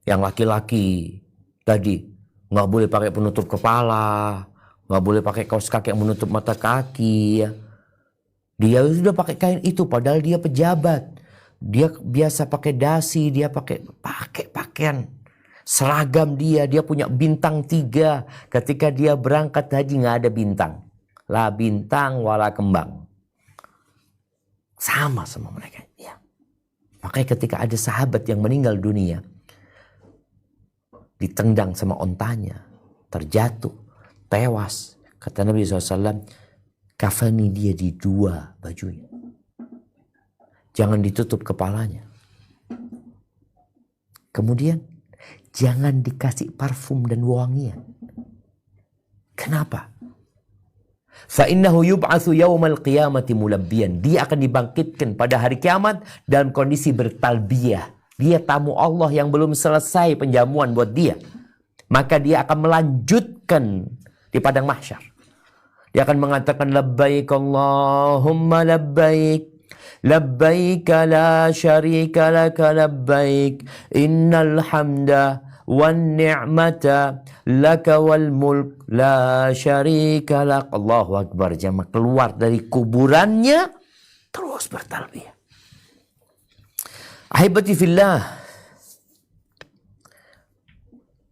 A: Yang laki-laki tadi nggak boleh pakai penutup kepala, nggak boleh pakai kaos kaki yang menutup mata kaki ya. Dia sudah pakai kain itu padahal dia pejabat. Dia biasa pakai dasi, dia pakai pakaian seragam dia punya bintang 3. Ketika dia berangkat haji nggak ada bintang. La bintang wala kembang. Sama mereka. Ya. Makanya ketika ada sahabat yang meninggal dunia, ditendang sama ontanya, terjatuh, tewas. Kata Nabi SAW, kafani dia di 2 bajunya. Jangan ditutup kepalanya. Kemudian jangan dikasih parfum dan wangian. Kenapa? Fa innahu yub'atsu yaumal qiyamati mulabbiyan. Dia akan dibangkitkan pada hari kiamat dalam kondisi bertalbiyah. Dia tamu Allah yang belum selesai penjamuan buat dia. Maka dia akan melanjutkan di padang mahsyar. Dia akan mengatakan labbaik Allahumma labbaik. Labbaik la syarika laka labbaik. Innal hamda wan ni'mata laka wal mulk la syarika lak. Allahu Akbar. Jamaah keluar dari kuburannya terus bertalbiyah. Ahibati fillah.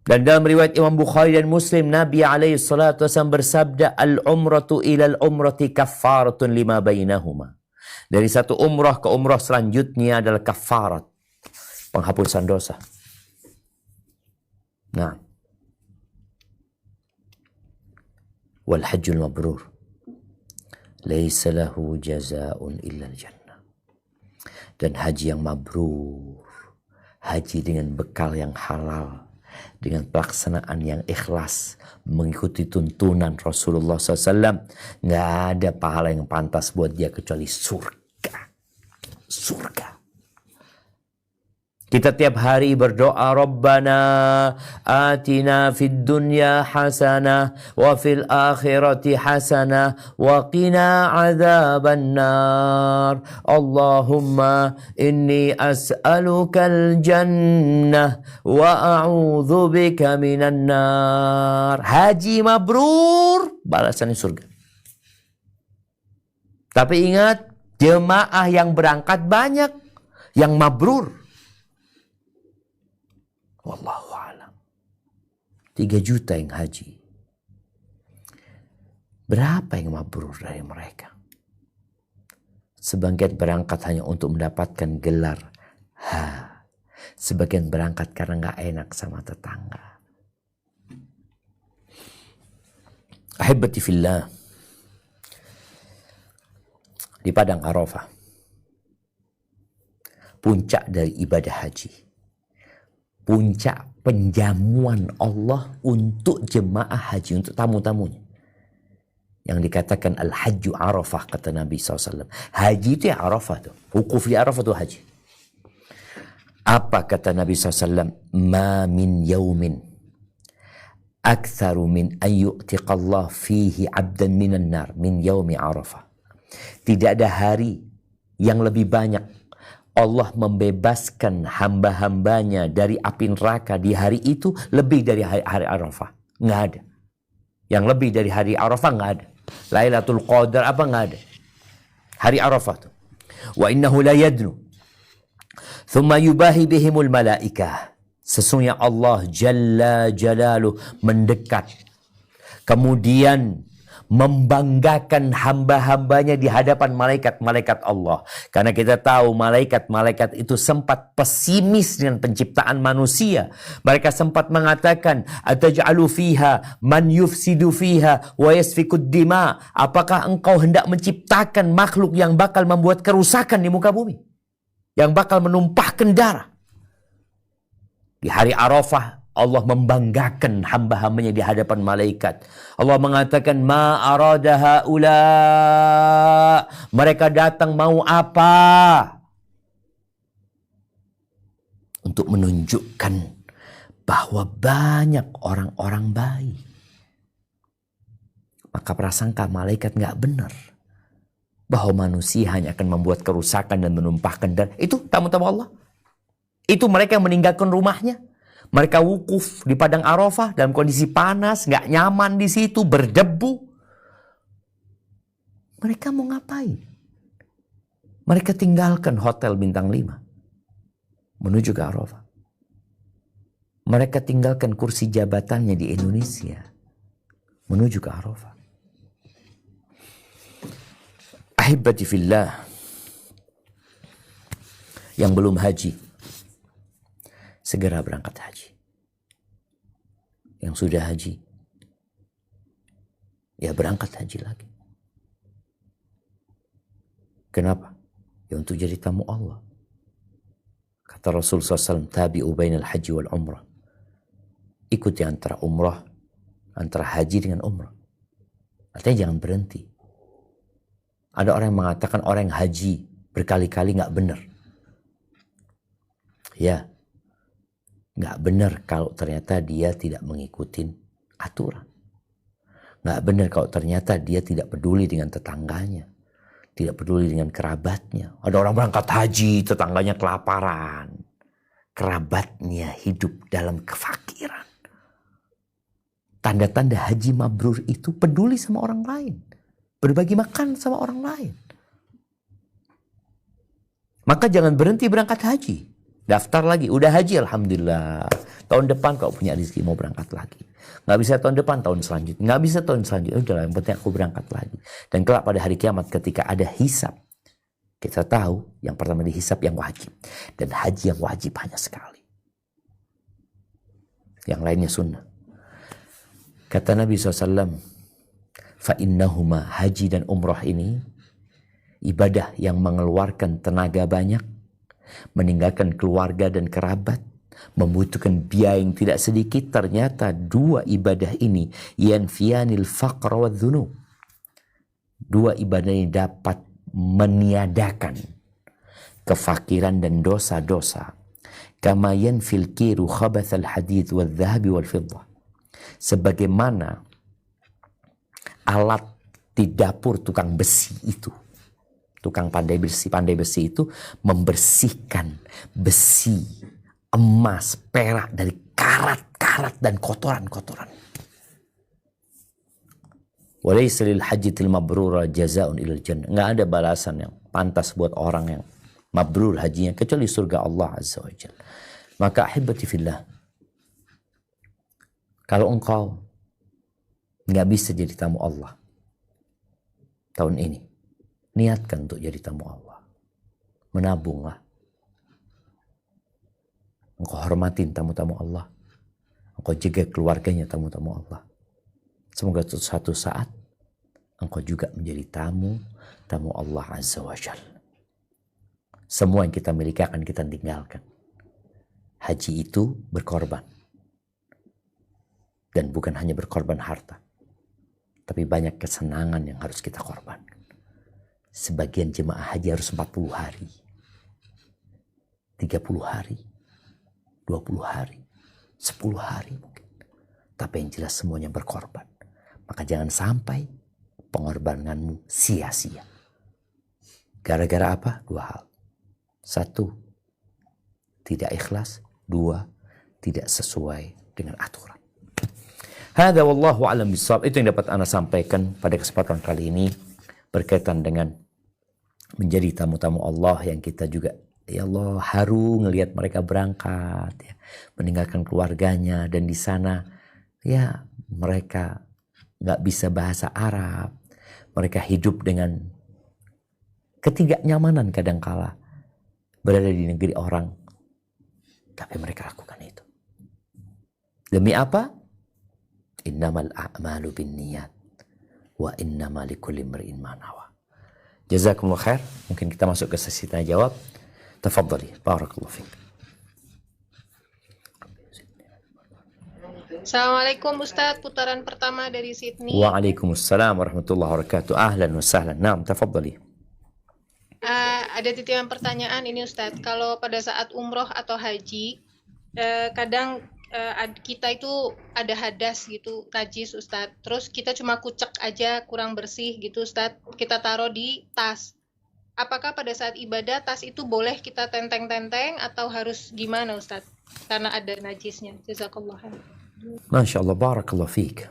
A: Dan dalam riwayat Imam Bukhari dan Muslim, Nabi alaihi salatu wasallam bersabda, al-umratu ilal umrati kaffaratun lima bainahuma. Dari satu umrah ke umrah selanjutnya adalah kafarat, penghapusan dosa. Nah, wal hajjul mabrur laisa lahu jazaa'un illa al-jannah. Dan haji yang mabrur, haji dengan bekal yang halal, dengan pelaksanaan yang ikhlas, mengikuti tuntunan Rasulullah SAW, nggak ada pahala yang pantas buat dia kecuali surga. Surga. Kita tiap hari berdoa, Rabbana atina fid dunya hasanah wa fil akhirati hasanah wa qina adzaban nar. Allahumma inni as'alukal jannah wa a'udzu bika minan nar. Haji mabrur, balasannya surga. Tapi ingat, jemaah yang berangkat banyak, yang mabrur wallahu a'lam 3 juta yang haji. Berapa yang mabrur dari mereka? Sebagian berangkat hanya untuk mendapatkan gelar sebagian berangkat karena nggak enak sama tetangga. Ahibati fillah, di padang Arafah, puncak dari ibadah haji, puncak penjamuan Allah untuk jemaah haji, untuk tamu-tamunya. Yang dikatakan al-hajju Arafah, kata Nabi SAW. Haji itu ya Arafah tuh. Wukuf di Arafah tuh haji. Apa kata Nabi SAW? Ma min yaumin aktharu min an yu'tiqallah fihi abdan minan nar min yaumi Arafah. Tidak ada hari yang lebih banyak Allah membebaskan hamba-hambanya dari api neraka di hari itu lebih dari hari Arafah. Nggak ada. Yang lebih dari hari Arafah nggak ada. Lailatul Qadar apa nggak ada. Hari Arafah tuh. Wa innahu la yadnu. Thumma yubahi bihimul malaikah. Sesungguhnya Allah Jalla Jalaluh mendekat. Kemudian membanggakan hamba-hambanya di hadapan malaikat-malaikat Allah. Karena kita tahu malaikat-malaikat itu sempat pesimis dengan penciptaan manusia. Mereka sempat mengatakan, ataj'alu fiha man yufsidu fiha wa yasfikud dima. Apakah engkau hendak menciptakan makhluk yang bakal membuat kerusakan di muka bumi? Yang bakal menumpahkan darah? Di hari Arafah, Allah membanggakan hamba-hambanya di hadapan malaikat. Allah mengatakan, ma arada haula. Mereka datang mau apa? Untuk menunjukkan bahwa banyak orang-orang baik. Maka prasangka malaikat nggak benar. Bahwa manusia hanya akan membuat kerusakan dan menumpahkan darah. Itu tamu-tamu Allah. Itu mereka yang meninggalkan rumahnya. Mereka wukuf di padang Arafah dalam kondisi panas, nggak nyaman di situ, berdebu. Mereka mau ngapain? Mereka tinggalkan hotel bintang 5 menuju ke Arafah. Mereka tinggalkan kursi jabatannya di Indonesia menuju ke Arafah. Ahibati fillah, yang belum haji, segera berangkat haji. Yang sudah haji, ya berangkat haji lagi. Kenapa? Ya untuk jadi tamu Allah. Kata Rasul SAW, tabi'u bainal haji wal umrah. Ikuti antara umrah, antara haji dengan umrah. Artinya jangan berhenti. Ada orang yang mengatakan orang yang haji berkali-kali nggak benar. Ya, nggak benar kalau ternyata dia tidak mengikuti aturan. Nggak benar kalau ternyata dia tidak peduli dengan tetangganya. tidak peduli dengan kerabatnya. Ada orang berangkat haji, tetangganya kelaparan. Kerabatnya hidup dalam kefakiran. Tanda-tanda haji mabrur itu peduli sama orang lain. Berbagi makan sama orang lain. Maka jangan berhenti berangkat haji. Daftar lagi, udah haji alhamdulillah. Tahun depan kau punya rezeki mau berangkat lagi. Nggak bisa tahun depan, tahun selanjutnya. Nggak bisa tahun selanjutnya. Udah, yang penting aku berangkat lagi. Dan kelak pada hari kiamat ketika ada hisab, kita tahu yang pertama dihisab yang wajib. Dan haji yang wajib hanya sekali. Yang lainnya sunnah. Kata Nabi SAW, fa'innahuma, haji dan umrah ini ibadah yang mengeluarkan tenaga banyak, meninggalkan keluarga dan kerabat, membutuhkan biaya yang tidak sedikit. Ternyata dua ibadah ini yanfiyanil faqra wa dhunub. Dua ibadah ini dapat meniadakan kefakiran dan dosa-dosa. Kama yanfil kiru khabathal hadid wal dhahabi wal fiddah. Sebagaimana alat di dapur tukang besi itu, tukang pandai besi itu membersihkan besi, emas, perak dari karat-karat dan kotoran-kotoran. Walaysa lil hajjatil mabrura jazaa'un ilal jannah. Enggak ada balasan yang pantas buat orang yang mabrur hajinya kecuali surga Allah Azza wa Jalla. Maka ahibati fillah, kalau engkau nggak bisa jadi tamu Allah tahun ini, niatkan untuk jadi tamu Allah. Menabunglah. Engkau hormatin tamu-tamu Allah. Engkau jaga keluarganya tamu-tamu Allah. Semoga suatu saat engkau juga menjadi tamu Allah Azza wa Jalla. Semua yang kita miliki akan kita tinggalkan. Haji itu berkorban. Dan bukan hanya berkorban harta. Tapi banyak kesenangan yang harus kita korbankan. Sebagian jemaah haji harus 40 hari. 30 hari. 20 hari. 10 hari mungkin. Tapi yang jelas semuanya berkorban. Maka jangan sampai pengorbananmu sia-sia. Gara-gara apa? Dua hal. Satu, tidak ikhlas. Dua, tidak sesuai dengan aturan. Hada wallahu a'lam bishawab. Itu yang dapat Ana sampaikan pada kesempatan kali ini berkaitan dengan menjadi tamu-tamu Allah yang kita juga, ya Allah, haru ngelihat mereka berangkat, ya, meninggalkan keluarganya, dan di sana ya mereka nggak bisa bahasa Arab, mereka hidup dengan ketidaknyamanan kadangkala berada di negeri orang, tapi mereka lakukan itu. Demi apa? Innamal a'malu binniyat wa innama likulli imri'in ma nawa. Jazakumullah khair. Mungkin kita masuk ke sesi tanya jawab. Tafadhali. Barakallahu fiik.
B: Assalamualaikum Ustadz, putaran pertama dari Sydney.
A: Waalaikumsalam warahmatullahi wabarakatuh. Ahlan wa sahlan. Naam, tafadhali.
B: Ada titipan pertanyaan ini Ustadz. Kalau pada saat umroh atau haji, kadang kita itu ada hadas gitu, najis Ustadz. Terus kita cuma kucek aja, kurang bersih gitu Ustadz. Kita taruh di tas. Apakah pada saat ibadah tas itu boleh kita tenteng-tenteng atau harus gimana Ustadz? Karena ada najisnya. Jazakallah.
A: Masya Allah, barakallahu fiik.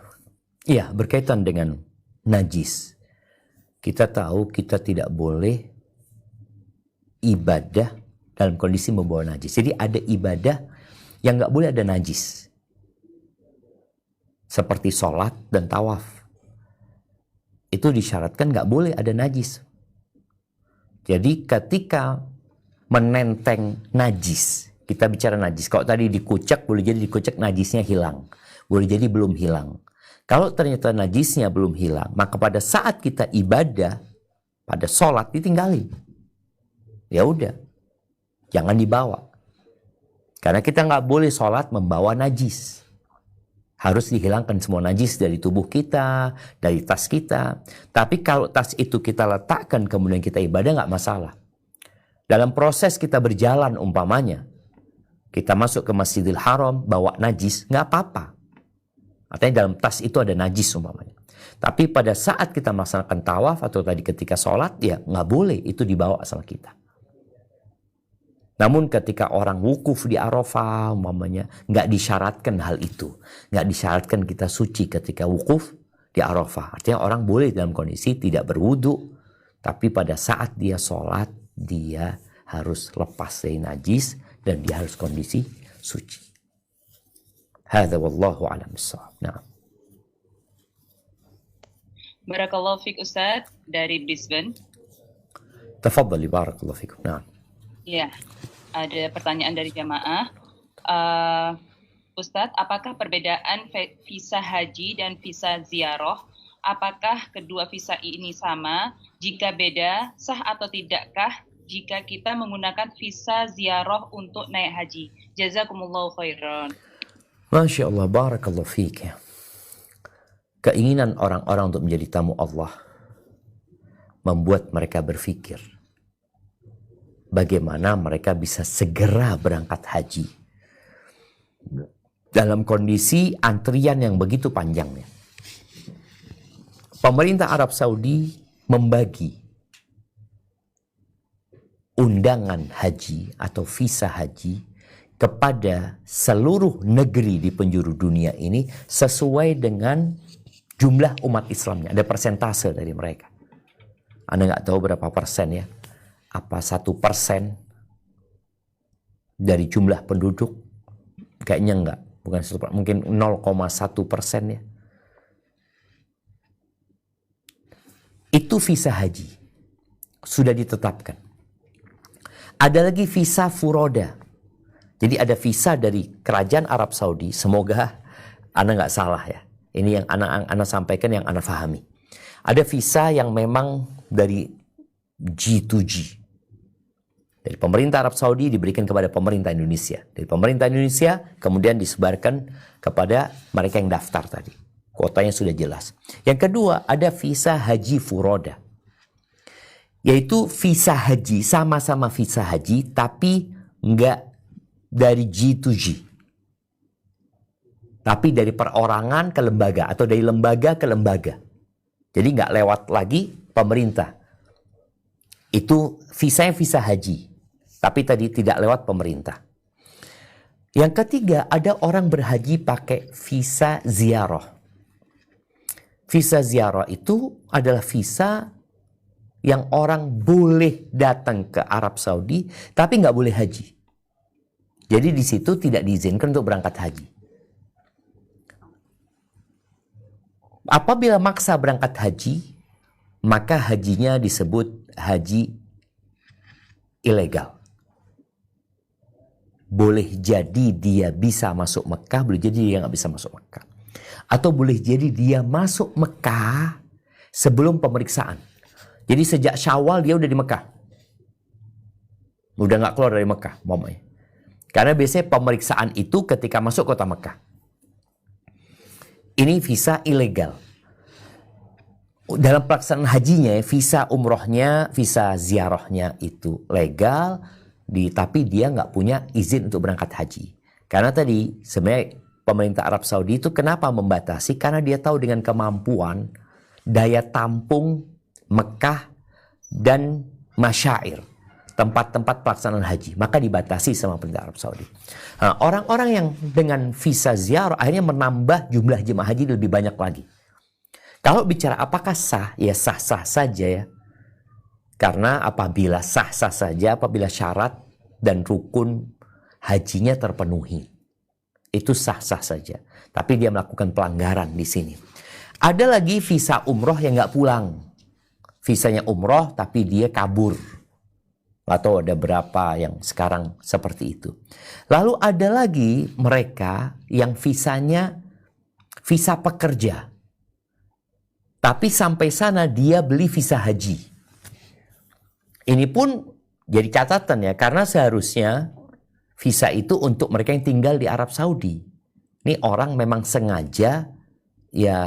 A: Iya, berkaitan dengan najis. Kita tahu kita tidak boleh ibadah dalam kondisi membawa najis. Jadi ada ibadah yang nggak boleh ada najis. Seperti sholat dan tawaf. Itu disyaratkan nggak boleh ada najis. Jadi ketika menenteng najis, kita bicara najis. Kalau tadi dikucek, boleh jadi dikucek najisnya hilang. Boleh jadi belum hilang. Kalau ternyata najisnya belum hilang, maka pada saat kita ibadah, pada sholat ditinggalin. Ya udah, jangan dibawa. Karena kita nggak boleh sholat membawa najis. Harus dihilangkan semua najis dari tubuh kita, dari tas kita. Tapi kalau tas itu kita letakkan kemudian kita ibadah nggak masalah. Dalam proses kita berjalan umpamanya, kita masuk ke Masjidil Haram bawa najis, nggak apa-apa. Artinya dalam tas itu ada najis umpamanya. Tapi pada saat kita melaksanakan tawaf atau tadi ketika sholat, ya nggak boleh itu dibawa sama kita. Namun ketika orang wukuf di Arafah, umpamanya, nggak disyaratkan hal itu. Nggak disyaratkan kita suci ketika wukuf di Arafah. Artinya orang boleh dalam kondisi tidak berwudu, tapi pada saat dia sholat, dia harus lepas dari najis dan dia harus kondisi suci. Hadza wallahu a'lam bissawab. Nah.
C: Barakallahu fiik Ustaz dari Brisbane.
A: Tafadhali barakallahu fikum. Nah.
C: Ya, ada pertanyaan dari jamaah. Ustadz, apakah perbedaan visa haji dan visa ziarah? Apakah kedua visa ini sama? Jika beda, sah atau tidakkah jika kita menggunakan visa ziarah untuk naik haji? Jazakumullahu khairan.
A: Masya Allah, barakallahu fiik. Keinginan orang-orang untuk menjadi tamu Allah membuat mereka berpikir bagaimana mereka bisa segera berangkat haji dalam kondisi antrian yang begitu panjangnya. Pemerintah Arab Saudi membagi undangan haji atau visa haji kepada seluruh negeri di penjuru dunia ini sesuai dengan jumlah umat Islamnya. Ada persentase dari mereka. Anda nggak tahu berapa persen ya? Apa 1% dari jumlah penduduk? Kayaknya enggak. Bukan 1%, mungkin 0,1% ya. Itu visa haji. Sudah ditetapkan. Ada lagi visa furoda. Jadi ada visa dari kerajaan Arab Saudi. Semoga Anda nggak salah ya. Ini yang Anda sampaikan, yang Anda pahami. Ada visa yang memang dari G2G. Dari pemerintah Arab Saudi diberikan kepada pemerintah Indonesia. Dari pemerintah Indonesia kemudian disebarkan kepada mereka yang daftar tadi. Kuotanya sudah jelas. Yang kedua, ada visa haji furoda. Yaitu visa haji, sama-sama visa haji, tapi nggak dari G2G. Tapi dari perorangan ke lembaga atau dari lembaga ke lembaga. Jadi nggak lewat lagi pemerintah. Itu visanya visa haji. Tapi tadi tidak lewat pemerintah. Yang ketiga, ada orang berhaji pakai visa ziarah. Visa ziarah itu adalah visa yang orang boleh datang ke Arab Saudi, tapi nggak boleh haji. Jadi di situ tidak diizinkan untuk berangkat haji. Apabila maksa berangkat haji, maka hajinya disebut haji ilegal. Boleh jadi dia bisa masuk Mekah, boleh jadi dia nggak bisa masuk Mekah. Atau boleh jadi dia masuk Mekah sebelum pemeriksaan. Jadi sejak Syawal dia udah di Mekah. Udah nggak keluar dari Mekah, mamanya. Karena biasanya pemeriksaan itu ketika masuk kota Mekah. Ini visa ilegal. Dalam pelaksanaan hajinya, visa umrohnya, visa ziarahnya itu legal, tapi dia nggak punya izin untuk berangkat haji. Karena tadi sebenarnya pemerintah Arab Saudi itu kenapa membatasi? Karena dia tahu dengan kemampuan daya tampung Mekah dan masyair, tempat-tempat pelaksanaan haji, maka dibatasi sama pemerintah Arab Saudi. Nah, orang-orang yang dengan visa ziarah akhirnya menambah jumlah jemaah haji lebih banyak lagi. Kalau bicara apakah sah, ya sah-sah saja ya. Karena apabila sah-sah saja, apabila syarat dan rukun hajinya terpenuhi, itu sah-sah saja. Tapi dia melakukan pelanggaran di sini. Ada lagi visa umroh yang nggak pulang. Visanya umroh tapi dia kabur. Atau ada berapa yang sekarang seperti itu. Lalu ada lagi mereka yang visanya visa pekerja. Tapi sampai sana dia beli visa haji. Ini pun jadi catatan ya. Karena seharusnya visa itu untuk mereka yang tinggal di Arab Saudi. Ini orang memang sengaja ya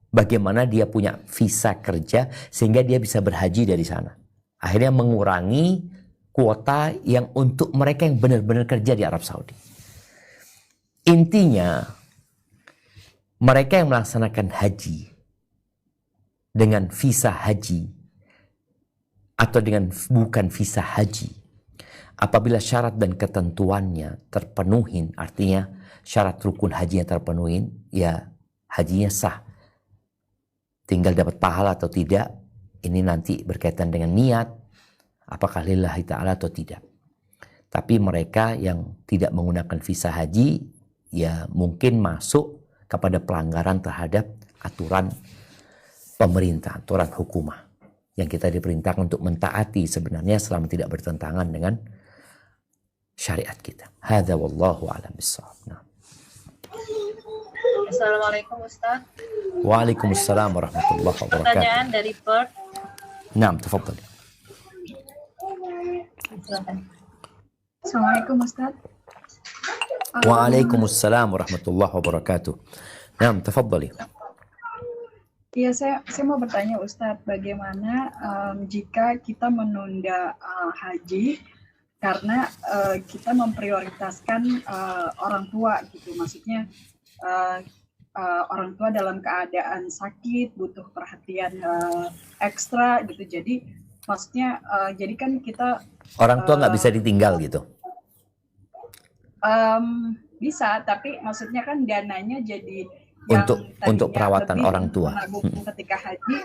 A: bagaimana dia punya visa kerja sehingga dia bisa berhaji dari sana. Akhirnya mengurangi kuota yang untuk mereka yang benar-benar kerja di Arab Saudi. Intinya mereka yang melaksanakan haji dengan visa haji atau dengan bukan visa haji, apabila syarat dan ketentuannya terpenuhi, artinya syarat rukun hajinya terpenuhi, ya hajinya sah. Tinggal dapat pahala atau tidak, ini nanti berkaitan dengan niat, apakah lillahi ta'ala atau tidak. Tapi mereka yang tidak menggunakan visa haji, ya mungkin masuk kepada pelanggaran terhadap aturan pemerintah, aturan hukumah. Yang kita diperintahkan untuk mentaati sebenarnya selama tidak bertentangan dengan syariat kita. Hadza wallahu a'lam bissawab. Nah.
D: Assalamualaikum Ustaz.
A: Waalaikumsalam warahmatullahi wabarakatuh.
D: Pertanyaan dari Perth.
A: Naam, tafadhal.
D: Silakan.
E: Assalamualaikum Ustaz.
A: Waalaikumsalam warahmatullahi wabarakatuh. Naam, tafadhali.
E: Iya, saya mau bertanya Ustadz, bagaimana jika kita menunda haji karena kita memprioritaskan orang tua gitu, maksudnya orang tua dalam keadaan sakit, butuh perhatian ekstra gitu, jadi maksudnya jadi kan kita
A: Orang tua nggak bisa ditinggal gitu.
E: bisa, tapi maksudnya kan dananya jadi yang
A: Untuk
E: tadinya
A: perawatan
E: lebih
A: orang tua.
E: menabung ketika haji,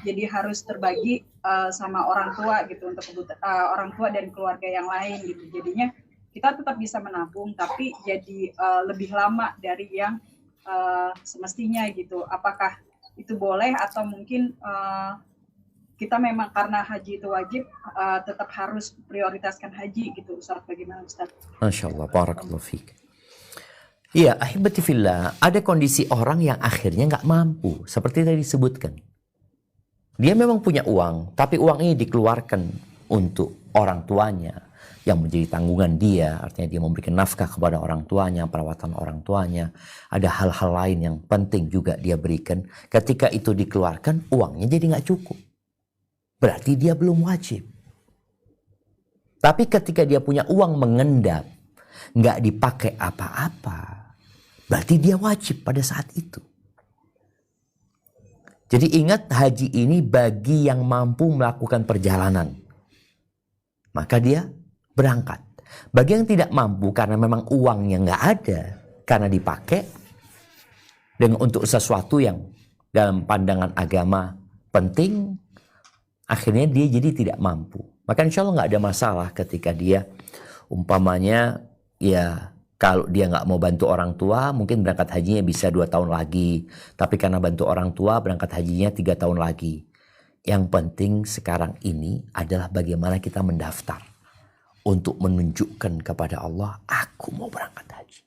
E: jadi harus terbagi sama orang tua gitu, untuk orang tua dan keluarga yang lain gitu. Jadinya kita tetap bisa menabung, tapi jadi lebih lama dari yang semestinya gitu. Apakah itu boleh atau mungkin kita memang karena haji itu wajib tetap harus prioritaskan haji gitu, Ustaz? Bagaimana Ustaz?
A: Masya Allah, barakallahu fiik. Iya, ahibati fillah, ada kondisi orang yang akhirnya nggak mampu, seperti tadi disebutkan. Dia memang punya uang, tapi uang ini dikeluarkan untuk orang tuanya, yang menjadi tanggungan dia, artinya dia memberikan nafkah kepada orang tuanya, perawatan orang tuanya. Ada hal-hal lain yang penting juga dia berikan. Ketika itu dikeluarkan, uangnya jadi nggak cukup. Berarti dia belum wajib. Tapi ketika dia punya uang mengendap, nggak dipakai apa-apa, berarti dia wajib pada saat itu. Jadi ingat, haji ini bagi yang mampu melakukan perjalanan. Maka dia berangkat. Bagi yang tidak mampu karena memang uangnya nggak ada, karena dipakai dengan untuk sesuatu yang dalam pandangan agama penting, akhirnya dia jadi tidak mampu. Maka insya Allah nggak ada masalah ketika dia umpamanya, ya kalau dia nggak mau bantu orang tua, mungkin berangkat hajinya bisa 2 tahun lagi. Tapi karena bantu orang tua, berangkat hajinya 3 tahun lagi. Yang penting sekarang ini adalah bagaimana kita mendaftar untuk menunjukkan kepada Allah, aku mau berangkat haji.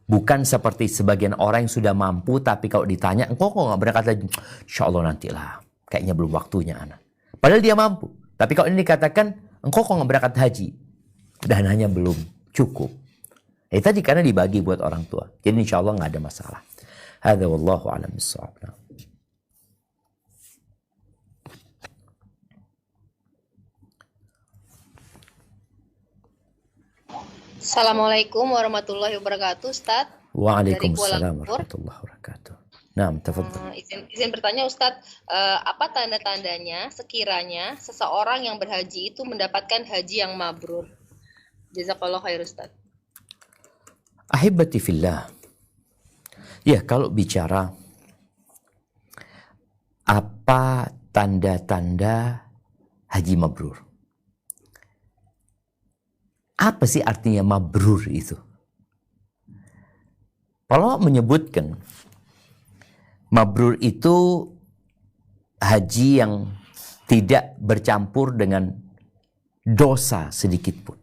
A: Bukan seperti sebagian orang yang sudah mampu, tapi kalau ditanya, engkau kok nggak berangkat haji? Insya Allah nantilah, kayaknya belum waktunya anak. Padahal dia mampu. Tapi kalau ini dikatakan, engkau kok nggak berangkat haji? Dananya belum cukup. Tadi karena dibagi buat orang tua. Jadi insya Allah nggak ada masalah. Hadza wallahu a'lam bissawab.
D: Assalamualaikum warahmatullahi wabarakatuh, Ustaz.
A: Waalaikumsalam warahmatullahi wabarakatuh. Naam, tafadhal.
D: Izin bertanya, Ustaz, apa tanda-tandanya sekiranya seseorang yang berhaji itu mendapatkan haji yang mabrur? Jazakallah khair, Ustaz.
A: Ahibati fillah. Ya, kalau bicara apa tanda-tanda haji mabrur? Apa sih artinya mabrur itu? Kalau menyebutkan mabrur itu haji yang tidak bercampur dengan dosa sedikit pun.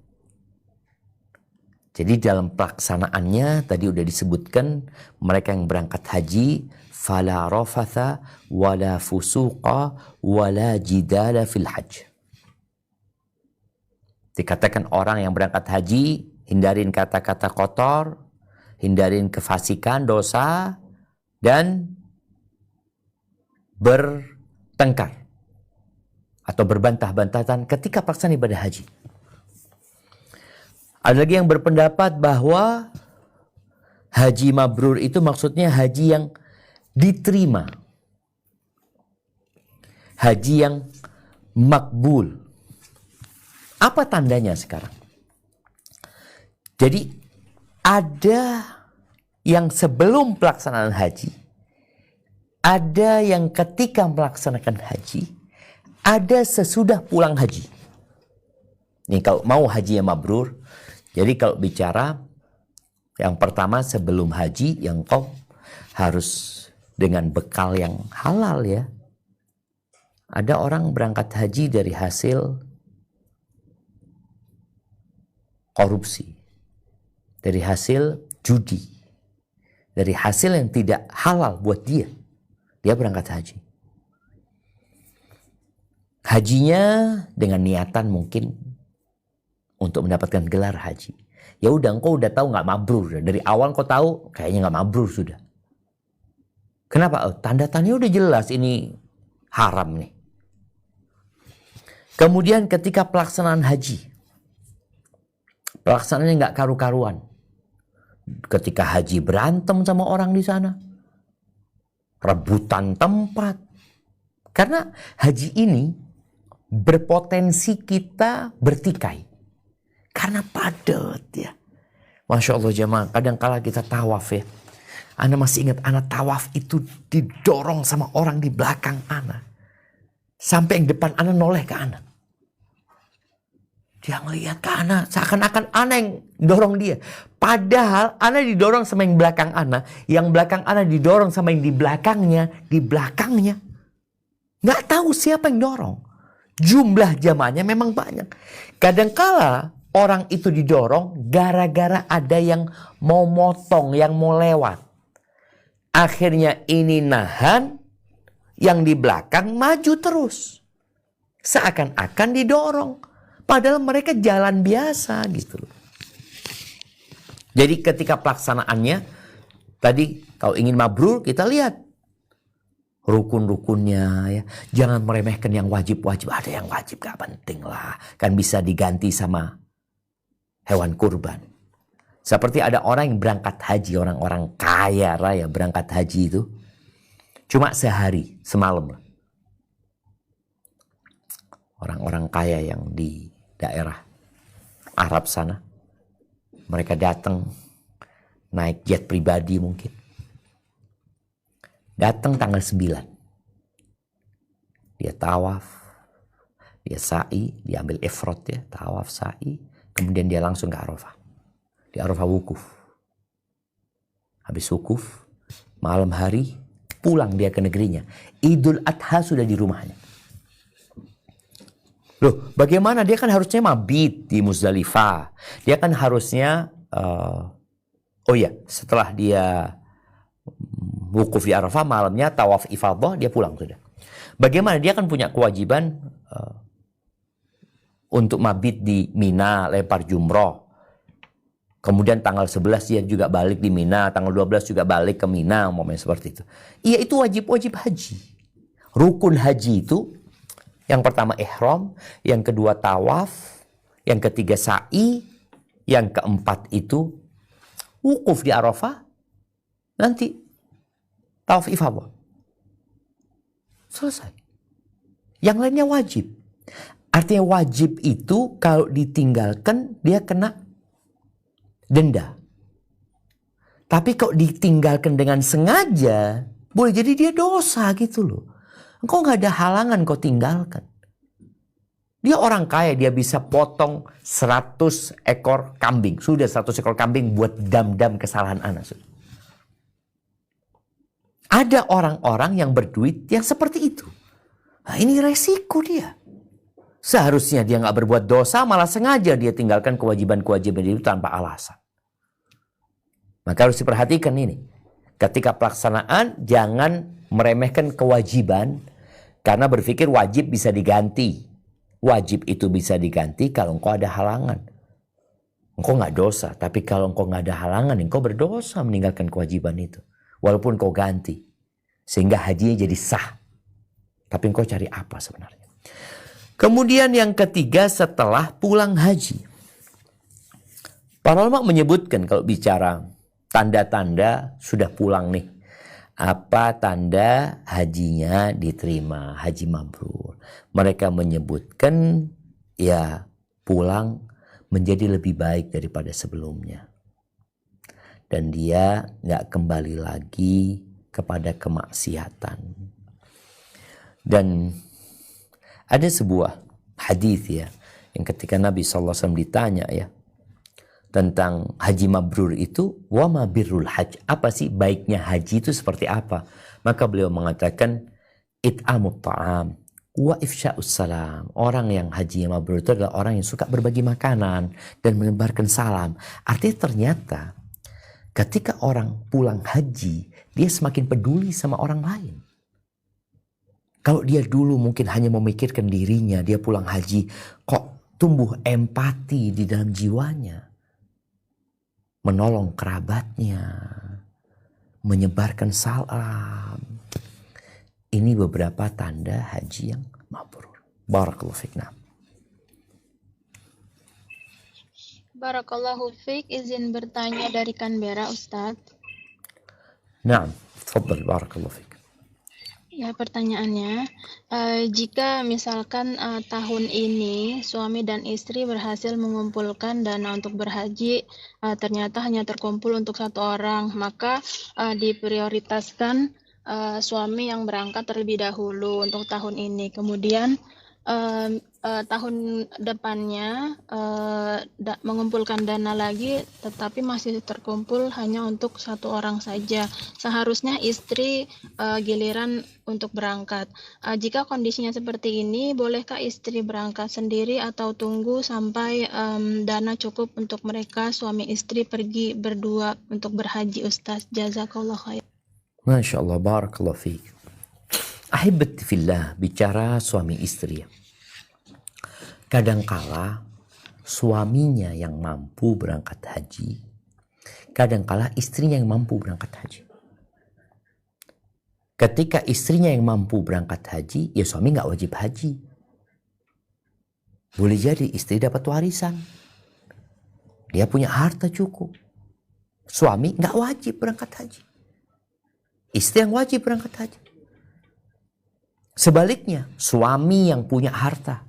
A: Jadi dalam pelaksanaannya tadi udah disebutkan, mereka yang berangkat haji fala rafatha wala fusuqa wala jidala fil hajj. Dikatakan orang yang berangkat haji, hindarin kata-kata kotor, hindarin kefasikan, dosa, dan bertengkar atau berbantah-bantahan ketika pelaksanaan ibadah haji. Ada lagi yang berpendapat bahwa haji mabrur itu maksudnya haji yang diterima Haji yang makbul. Apa tandanya sekarang? Jadi ada yang sebelum pelaksanaan haji, ada yang ketika melaksanakan haji, ada sesudah pulang haji. Nih kalau mau haji yang mabrur, jadi kalau bicara yang pertama sebelum haji, yang kau harus dengan bekal yang halal ya. Ada orang berangkat haji dari hasil korupsi, dari hasil judi, dari hasil yang tidak halal buat dia. Dia berangkat haji. Hajinya dengan niatan mungkin untuk mendapatkan gelar haji. Ya udah, engkau udah tahu nggak mabrur. Dari awal engkau tahu kayaknya nggak mabrur sudah. Kenapa? Oh, tanda-tandanya udah jelas ini haram nih. Kemudian ketika pelaksanaan haji, pelaksanaannya nggak karu-karuan. Ketika haji berantem sama orang di sana, rebutan tempat. Karena haji ini berpotensi kita bertikai. Karena padat ya. Masya Allah jemaah, kadang kala kita tawaf ya. Anda masih ingat anak tawaf itu didorong sama orang di belakang anak. Sampai yang depan anak noleh ke anak. Dia ngelihat ke anak, seakan-akan anak yang dorong dia. Padahal anak didorong sama yang belakang anak. Yang belakang anak didorong sama yang di belakangnya. Nggak tahu siapa yang dorong. Jumlah jamaahnya memang banyak. Kadangkala orang itu didorong gara-gara ada yang mau motong, yang mau lewat. Akhirnya ini nahan, yang di belakang maju terus. Seakan-akan didorong. Padahal mereka jalan biasa gitu loh. Jadi ketika pelaksanaannya, tadi kalau ingin mabrur kita lihat rukun-rukunnya ya. Jangan meremehkan yang wajib-wajib. Ada yang wajib gak penting lah. Kan bisa diganti sama hewan kurban. Seperti ada orang yang berangkat haji, orang-orang kaya raya berangkat haji itu. Cuma sehari, semalam lah. Orang-orang kaya yang di daerah Arab sana. Mereka datang naik jet pribadi mungkin. Datang tanggal 9. Dia tawaf, dia sa'i, dia ambil ifrad ya, tawaf, sa'i. Kemudian dia langsung ke Arafah. Di Arafah wukuf. Habis wukuf, malam hari pulang dia ke negerinya. Idul Adha sudah di rumahnya. Loh, bagaimana? Dia kan harusnya mabit di Muzdalifah. Dia kan harusnya, setelah dia wukuf di Arafah, malamnya tawaf ifadah, dia pulang sudah. Bagaimana? Dia kan punya kewajiban untuk mabit di Mina, lempar jumroh. Kemudian tanggal 11 dia juga balik di Mina, tanggal 12 juga balik ke Mina, umpamanya seperti itu. Iya, itu wajib-wajib haji. Rukun haji itu, yang pertama ihram, yang kedua tawaf, yang ketiga sa'i, yang keempat itu wukuf di Arafah, nanti tawaf ifadah. Selesai. Yang lainnya wajib. Artinya wajib itu kalau ditinggalkan dia kena denda. Tapi kalau ditinggalkan dengan sengaja, boleh jadi dia dosa gitu loh. Engkau nggak ada halangan kau tinggalkan. Dia orang kaya, dia bisa potong 100 ekor kambing. Sudah 100 ekor kambing buat dam-dam kesalahan anak. Sudah. Ada orang-orang yang berduit yang seperti itu. Nah, ini resiko dia. Seharusnya dia nggak berbuat dosa, malah sengaja dia tinggalkan kewajiban-kewajiban itu tanpa alasan. Maka harus diperhatikan ini. Ketika pelaksanaan, jangan meremehkan kewajiban karena berpikir wajib bisa diganti. Wajib itu bisa diganti kalau engkau ada halangan. Engkau nggak dosa, tapi kalau engkau nggak ada halangan, engkau berdosa meninggalkan kewajiban itu. Walaupun kau ganti. Sehingga hajinya jadi sah. Tapi engkau cari apa sebenarnya? Kemudian yang ketiga setelah pulang haji. Para ulama menyebutkan kalau bicara tanda-tanda sudah pulang nih. Apa tanda hajinya diterima, haji mabrur? Mereka menyebutkan ya pulang menjadi lebih baik daripada sebelumnya. Dan dia nggak kembali lagi kepada kemaksiatan. Dan ada sebuah hadis ya, yang ketika Nabi SAW ditanya ya, tentang haji mabrur itu, wa ma birrul hajj, apa sih baiknya haji itu seperti apa? Maka beliau mengatakan it'amut ta'am wa ifsya'us salam. Orang yang haji mabrur itu adalah orang yang suka berbagi makanan dan menebarkan salam. Artinya ternyata ketika orang pulang haji, dia semakin peduli sama orang lain. Kalau dia dulu mungkin hanya memikirkan dirinya, dia pulang haji, kok tumbuh empati di dalam jiwanya. Menolong kerabatnya, menyebarkan salam. Ini beberapa tanda haji yang mabrur. Barakallahu fikna.
F: Barakallahu fiik, izin bertanya dari Canberra, Ustadz.
A: Naam, tafadhal, barakallahu fik.
F: Ya, pertanyaannya, jika misalkan tahun ini suami dan istri berhasil mengumpulkan dana untuk berhaji, ternyata hanya terkumpul untuk satu orang, maka diprioritaskan suami yang berangkat terlebih dahulu untuk tahun ini. Kemudian tahun depannya mengumpulkan dana lagi, tetapi masih terkumpul hanya untuk satu orang saja. Seharusnya istri giliran untuk berangkat. Jika kondisinya seperti ini, bolehkah istri berangkat sendiri atau tunggu sampai dana cukup untuk mereka suami istri pergi berdua untuk berhaji, Ustaz? Jazakallah khair.
A: Masya Allah, barakallahu fiik. Ahibati fillah, bicara suami istri. Kadangkala suaminya yang mampu berangkat haji, kadangkala istrinya yang mampu berangkat haji. Ketika istrinya yang mampu berangkat haji, ya suami nggak wajib haji. Boleh jadi istri dapat warisan, dia punya harta cukup. Suami nggak wajib berangkat haji, istri yang wajib berangkat haji. Sebaliknya, suami yang punya harta,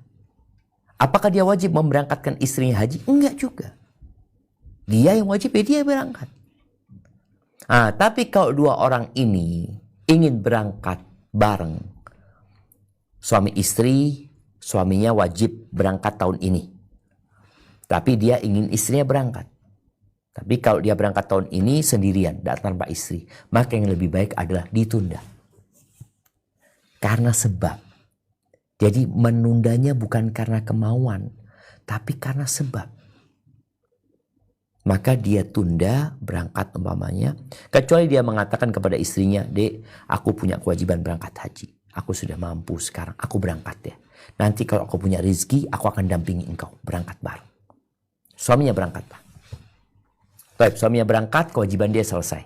A: apakah dia wajib memberangkatkan istrinya haji? Enggak juga. Dia yang wajib, ya dia berangkat. Tapi kalau dua orang ini ingin berangkat bareng, suami istri, suaminya wajib berangkat tahun ini, tapi dia ingin istrinya berangkat. Tapi kalau dia berangkat tahun ini sendirian, tanpa istri, maka yang lebih baik adalah ditunda. Karena sebab. Jadi menundanya bukan karena kemauan, tapi karena sebab. Maka dia tunda berangkat umpamanya, kecuali dia mengatakan kepada istrinya, "Dek, aku punya kewajiban berangkat haji. Aku sudah mampu sekarang, aku berangkat ya. Nanti kalau aku punya rezeki, aku akan dampingi engkau berangkat bareng." Suaminya berangkat, Pak. Baik, suaminya berangkat, kewajiban dia selesai.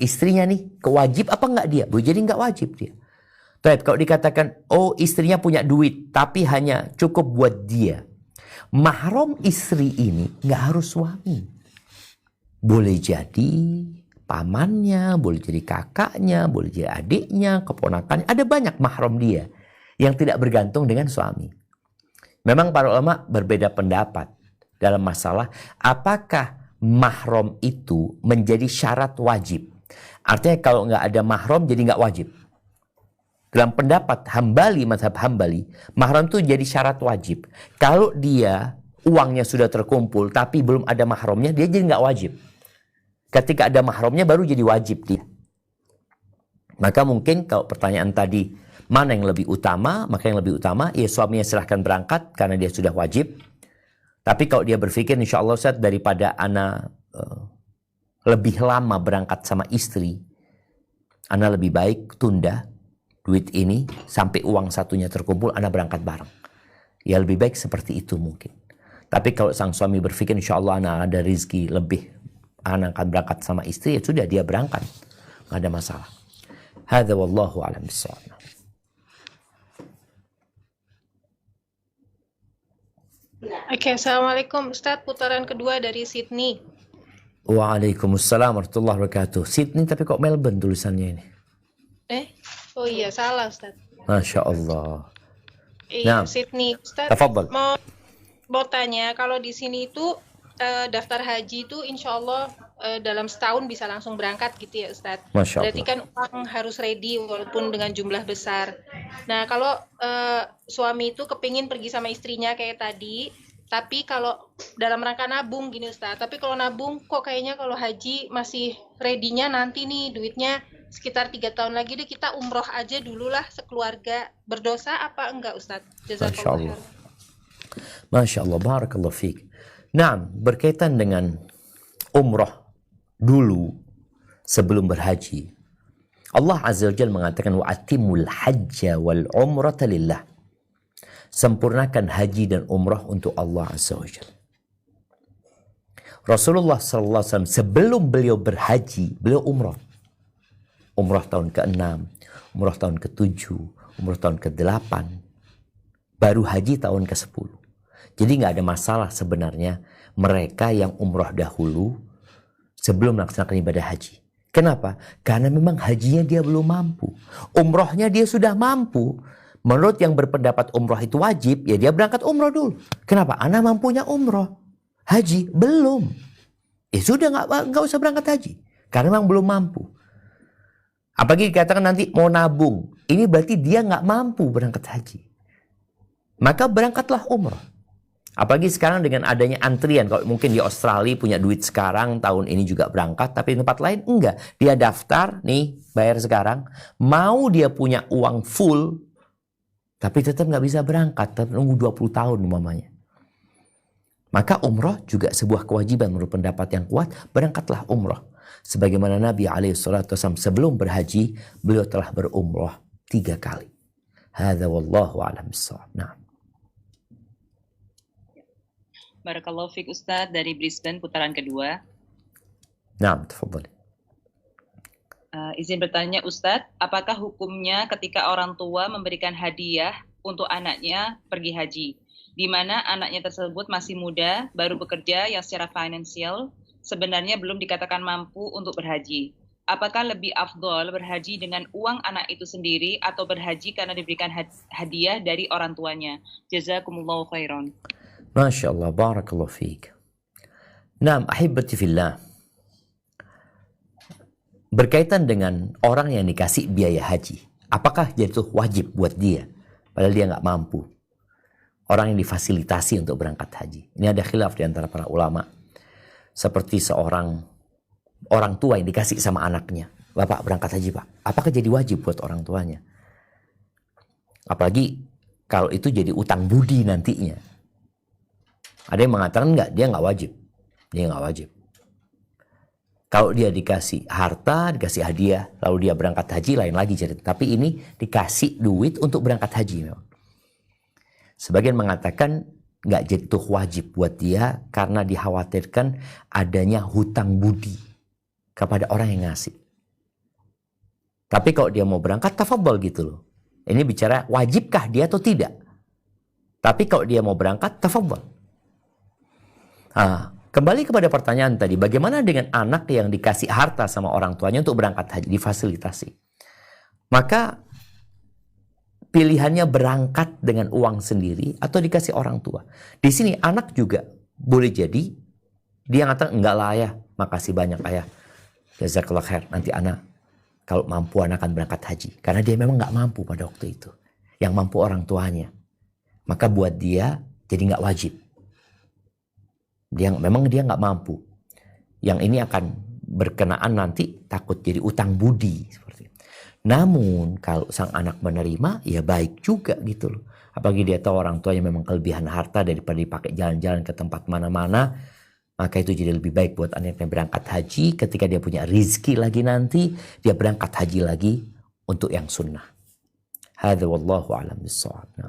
A: Istrinya nih, kewajib apa enggak dia? Boleh jadi enggak wajib dia. Baik, kalau dikatakan, oh istrinya punya duit, tapi hanya cukup buat dia. Mahram istri ini nggak harus suami. Boleh jadi pamannya, boleh jadi kakaknya, boleh jadi adiknya, keponakannya. Ada banyak mahram dia yang tidak bergantung dengan suami. Memang para ulama berbeda pendapat dalam masalah apakah mahram itu menjadi syarat wajib. Artinya kalau nggak ada mahram jadi nggak wajib. Dalam pendapat Hambali, mazhab Hambali, mahram itu jadi syarat wajib. Kalau dia uangnya sudah terkumpul tapi belum ada mahramnya, dia jadi nggak wajib. Ketika ada mahramnya baru jadi wajib dia. Maka mungkin kalau pertanyaan tadi, mana yang lebih utama? Maka yang lebih utama, ya suaminya silahkan berangkat karena dia sudah wajib. Tapi kalau dia berpikir, insya Allah Ustaz, daripada ana lebih lama berangkat sama istri, ana lebih baik tunda duit ini sampai uang satunya terkumpul, ana berangkat bareng. Ya lebih baik seperti itu mungkin. Tapi kalau sang suami berpikir insya Allah ana ada rezeki lebih, ana akan berangkat sama istri, ya sudah dia berangkat, nggak ada masalah. Hadza wallahu a'lam bissawab.
B: Oke, Assalamualaikum Ustadz, putaran kedua dari Sydney.
A: Waalaikumsalam warahmatullahi wabarakatuh. Sydney tapi kok Melbourne tulisannya ini?
B: Oh iya, salah Ustaz.
A: Masya Allah.
B: Iya,
A: Nah,
B: Sydney. Ustaz,
A: tafadhal.
B: mau tanya, kalau di sini itu daftar haji itu insya Allah dalam setahun bisa langsung berangkat gitu ya Ustadz.
A: Masya
B: Berarti
A: Allah.
B: kan uang harus ready walaupun dengan jumlah besar. Nah kalau suami itu kepingin pergi sama istrinya kayak tadi, tapi kalau dalam rangka nabung gini Ustadz, tapi kalau nabung kok kayaknya kalau haji masih ready-nya nanti nih duitnya sekitar 3 tahun lagi deh kita umroh aja dulu lah sekeluarga. Berdosa apa enggak Ustadz?
A: Masya Allah.
B: Jazakallah.
A: Masya Allah. Barakallahu fiik. Nah, berkaitan dengan umroh dulu sebelum berhaji. Allah Azza wa Jalla mengatakan wa atimul hajja wal umrata lillah. Sempurnakan haji dan umrah untuk Allah Azza wa Jalla. Rasulullah SAW sebelum beliau berhaji, beliau umrah. Umrah tahun ke-6, umrah tahun ke-7, umrah tahun ke-8. Baru haji tahun ke-10. Jadi nggak ada masalah sebenarnya mereka yang umrah dahulu sebelum melaksanakan ibadah haji. Kenapa? Karena memang hajinya dia belum mampu. Umrohnya dia sudah mampu. Menurut yang berpendapat umroh itu wajib, ya dia berangkat umroh dulu. Kenapa? Ana mampunya umroh. Haji belum. Ya sudah nggak usah berangkat haji. Karena memang belum mampu. Apalagi dikatakan nanti mau nabung. Ini berarti dia nggak mampu berangkat haji. Maka berangkatlah umroh. Apalagi sekarang dengan adanya antrian. Kalau mungkin di Australia punya duit sekarang, tahun ini juga berangkat. Tapi di tempat lain enggak. Dia daftar, nih bayar sekarang. Mau dia punya uang full, tapi tetap nggak bisa berangkat. Tetap nunggu 20 tahun umpamanya. Maka umroh juga sebuah kewajiban menurut pendapat yang kuat. Berangkatlah umroh. Sebagaimana Nabi SAW sebelum berhaji, beliau telah berumroh 3 kali. Hadza wallahu a'lam bissawab. Nah.
C: Barakallahu fiik Ustadz dari Brisbane putaran kedua.
A: Naam, tafadhali.
C: Izin bertanya Ustadz, apakah hukumnya ketika orang tua memberikan hadiah untuk anaknya pergi haji, di mana anaknya tersebut masih muda, baru bekerja yang secara finansial sebenarnya belum dikatakan mampu untuk berhaji. Apakah lebih afdol berhaji dengan uang anak itu sendiri atau berhaji karena diberikan hadiah dari orang tuanya? Jazakumullahu khairan.
A: Masya Allah, barakallahu fiik. Naam, ahibati fillah. Berkaitan dengan orang yang dikasih biaya haji, apakah jadi itu wajib buat dia? Padahal dia nggak mampu. Orang yang difasilitasi untuk berangkat haji. Ini ada khilaf di antara para ulama. Seperti seorang orang tua yang dikasih sama anaknya. Bapak berangkat haji Pak. Apakah jadi wajib buat orang tuanya? Apalagi kalau itu jadi utang budi nantinya. Ada yang mengatakan enggak, dia nggak wajib. Dia nggak wajib. Kalau dia dikasih harta, dikasih hadiah, lalu dia berangkat haji, lain lagi cerita. Tapi ini dikasih duit untuk berangkat haji memang. Sebagian mengatakan nggak jadi itu wajib buat dia karena dikhawatirkan adanya hutang budi kepada orang yang ngasih. Tapi kalau dia mau berangkat, tafadhol gitu loh. Ini bicara wajibkah dia atau tidak. Tapi kalau dia mau berangkat, tafadhol. Kembali kepada pertanyaan tadi, bagaimana dengan anak yang dikasih harta sama orang tuanya untuk berangkat haji, difasilitasi? Maka pilihannya berangkat dengan uang sendiri atau dikasih orang tua. Di sini anak juga boleh jadi dia ngatakan enggak lah ayah, makasih banyak ayah, jazakallah khair, nanti anak kalau mampu anak akan berangkat haji. Karena dia memang nggak mampu pada waktu itu, yang mampu orang tuanya. Maka buat dia jadi nggak wajib. Memang dia nggak mampu. Yang ini akan berkenaan nanti takut jadi utang budi seperti itu. Namun kalau sang anak menerima ya baik juga gitu loh. Apalagi dia tahu orang tuanya memang kelebihan harta daripada dipakai jalan-jalan ke tempat mana-mana, maka itu jadi lebih baik buat anaknya berangkat haji. Ketika dia punya rizki lagi nanti, dia berangkat haji lagi untuk yang sunnah. Hadza wallahu a'lam bissawab.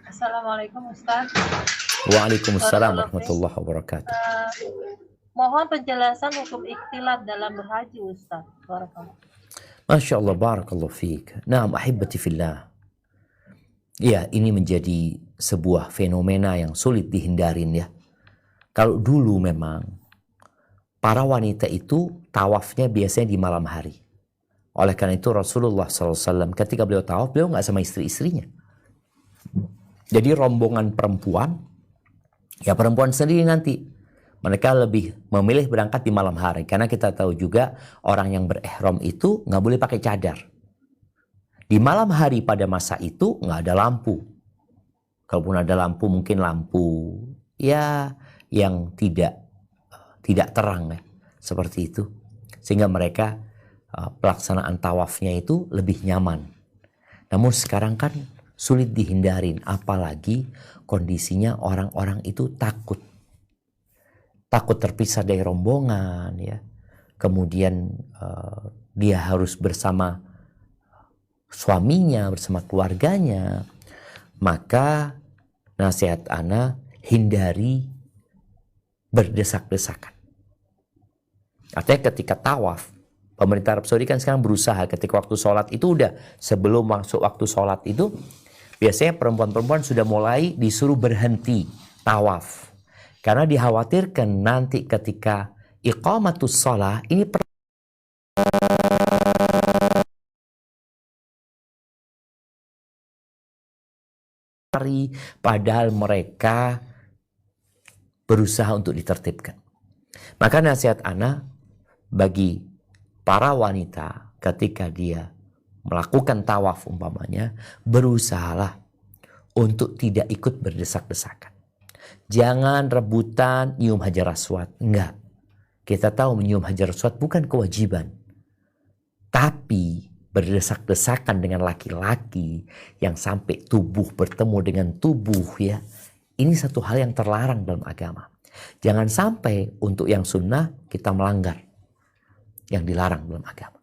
G: Assalamualaikum Ustaz.
A: Waalaikumsalam warahmatullahi wabarakatuh.
G: Mohon penjelasan hukum ikhtilat dalam berhaji Ustaz. Barakallahu.
A: Masya Allah, barakallahu fiik. Naam, ahibati fillah. Ya, ini menjadi sebuah fenomena yang sulit dihindarin ya. Kalau dulu memang para wanita itu tawafnya biasanya di malam hari. Oleh karena itu Rasulullah SAW ketika beliau tawaf, beliau nggak sama istri-istrinya. Jadi rombongan perempuan, ya perempuan sendiri nanti. Mereka lebih memilih berangkat di malam hari. Karena kita tahu juga orang yang berihram itu nggak boleh pakai cadar. Di malam hari pada masa itu nggak ada lampu. Kalaupun ada lampu, mungkin lampu ya yang tidak terang ya. Seperti itu. Sehingga mereka pelaksanaan tawafnya itu lebih nyaman. Namun sekarang kan sulit dihindarin, apalagi kondisinya orang-orang itu takut terpisah dari rombongan ya. Kemudian dia harus bersama suaminya, bersama keluarganya. Maka nasihat ana, hindari berdesak-desakan. Artinya ketika tawaf, pemerintah Arab Saudi kan sekarang berusaha ketika waktu sholat itu udah sebelum masuk waktu sholat itu biasanya perempuan-perempuan sudah mulai disuruh berhenti tawaf. Karena dikhawatirkan nanti ketika iqamatus shalah ini padahal mereka berusaha untuk ditertibkan. Maka nasihat ana bagi para wanita ketika dia melakukan tawaf umpamanya, berusahalah untuk tidak ikut berdesak-desakan. Jangan rebutan nyium hajar aswad. Enggak. Kita tahu menyium hajar aswad bukan kewajiban. Tapi berdesak-desakan dengan laki-laki yang sampai tubuh bertemu dengan tubuh ya. Ini satu hal yang terlarang dalam agama. Jangan sampai untuk yang sunnah kita melanggar yang dilarang dalam agama.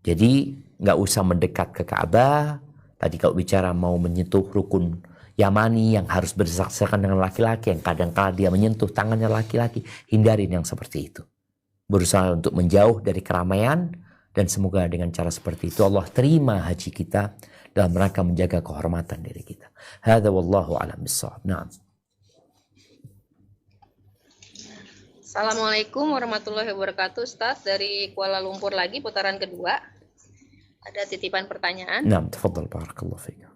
A: Jadi nggak usah mendekat ke Ka'bah. Tadi kalau bicara mau menyentuh rukun Yamani yang harus berdesak-desakan dengan laki-laki, yang kadang-kala dia menyentuh tangannya laki-laki, hindarin yang seperti itu. Berusaha untuk menjauh dari keramaian, dan semoga dengan cara seperti itu Allah terima haji kita dalam rangka menjaga kehormatan diri kita. Hadza wallahu a'lam bissawab. Naam.
D: Assalamualaikum warahmatullahi wabarakatuh. Ustaz, dari Kuala Lumpur lagi putaran kedua. Ada titipan pertanyaan.
A: Naam, tafadhal, barakallahu fiik.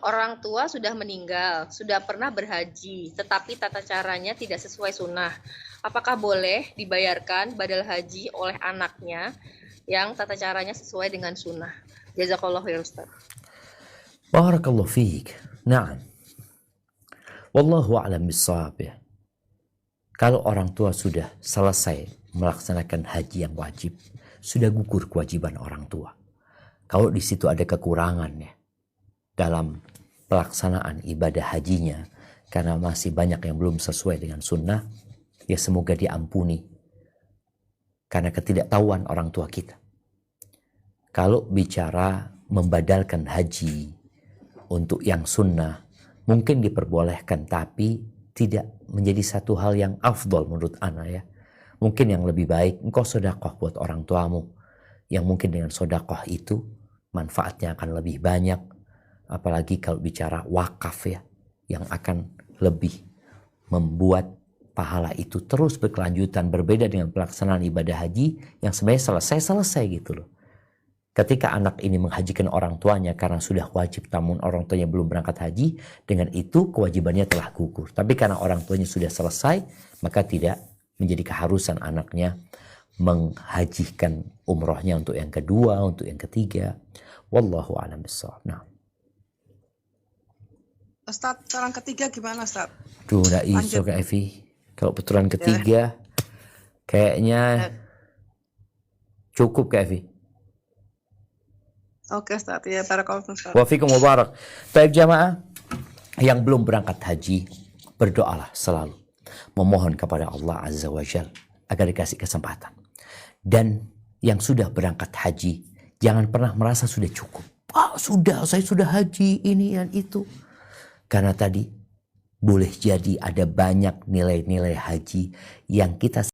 D: Orang tua sudah meninggal, sudah pernah berhaji, tetapi tata caranya tidak sesuai sunnah. Apakah boleh dibayarkan badal haji oleh anaknya yang tata caranya sesuai dengan sunnah? Jazakallahu khair Ustaz.
A: Barakallahu fiik. Naam. Wallahu a'lam bissawab ya. Kalau orang tua sudah selesai melaksanakan haji yang wajib, sudah gugur kewajiban orang tua. Kalau di situ ada kekurangan ya dalam pelaksanaan ibadah hajinya, karena masih banyak yang belum sesuai dengan sunnah, ya semoga diampuni karena ketidaktahuan orang tua kita. Kalau bicara membadalkan haji untuk yang sunnah, mungkin diperbolehkan, tapi tidak menjadi satu hal yang afdol menurut ana ya. Mungkin yang lebih baik engkau sedekah buat orang tuamu, yang mungkin dengan sedekah itu manfaatnya akan lebih banyak. Apalagi kalau bicara wakaf ya, yang akan lebih membuat pahala itu terus berkelanjutan, berbeda dengan pelaksanaan ibadah haji yang sebenarnya selesai gitu loh. Ketika anak ini menghajikan orang tuanya karena sudah wajib, namun orang tuanya belum berangkat haji, dengan itu kewajibannya telah gugur. Tapi karena orang tuanya sudah selesai, maka tidak menjadi keharusan anaknya menghajikan umrohnya untuk yang kedua, untuk yang ketiga. Wallahu a'lam bishawab. Nah.
H: Ustaz, putaran ketiga gimana Ustaz?
A: Duh, udah iso Kak Evi. Kalau putaran ketiga, kayaknya cukup Kak Evi.
H: Oke Ustaz, ya barakallahu Ustaz.
A: Wafikum mubarak. Baik jamaah, yang belum berangkat haji, berdoalah selalu. Memohon kepada Allah Azza wa Jal agar dikasih kesempatan. Dan yang sudah berangkat haji, jangan pernah merasa sudah cukup. Saya sudah haji, ini dan itu. Karena tadi boleh jadi ada banyak nilai-nilai haji yang kita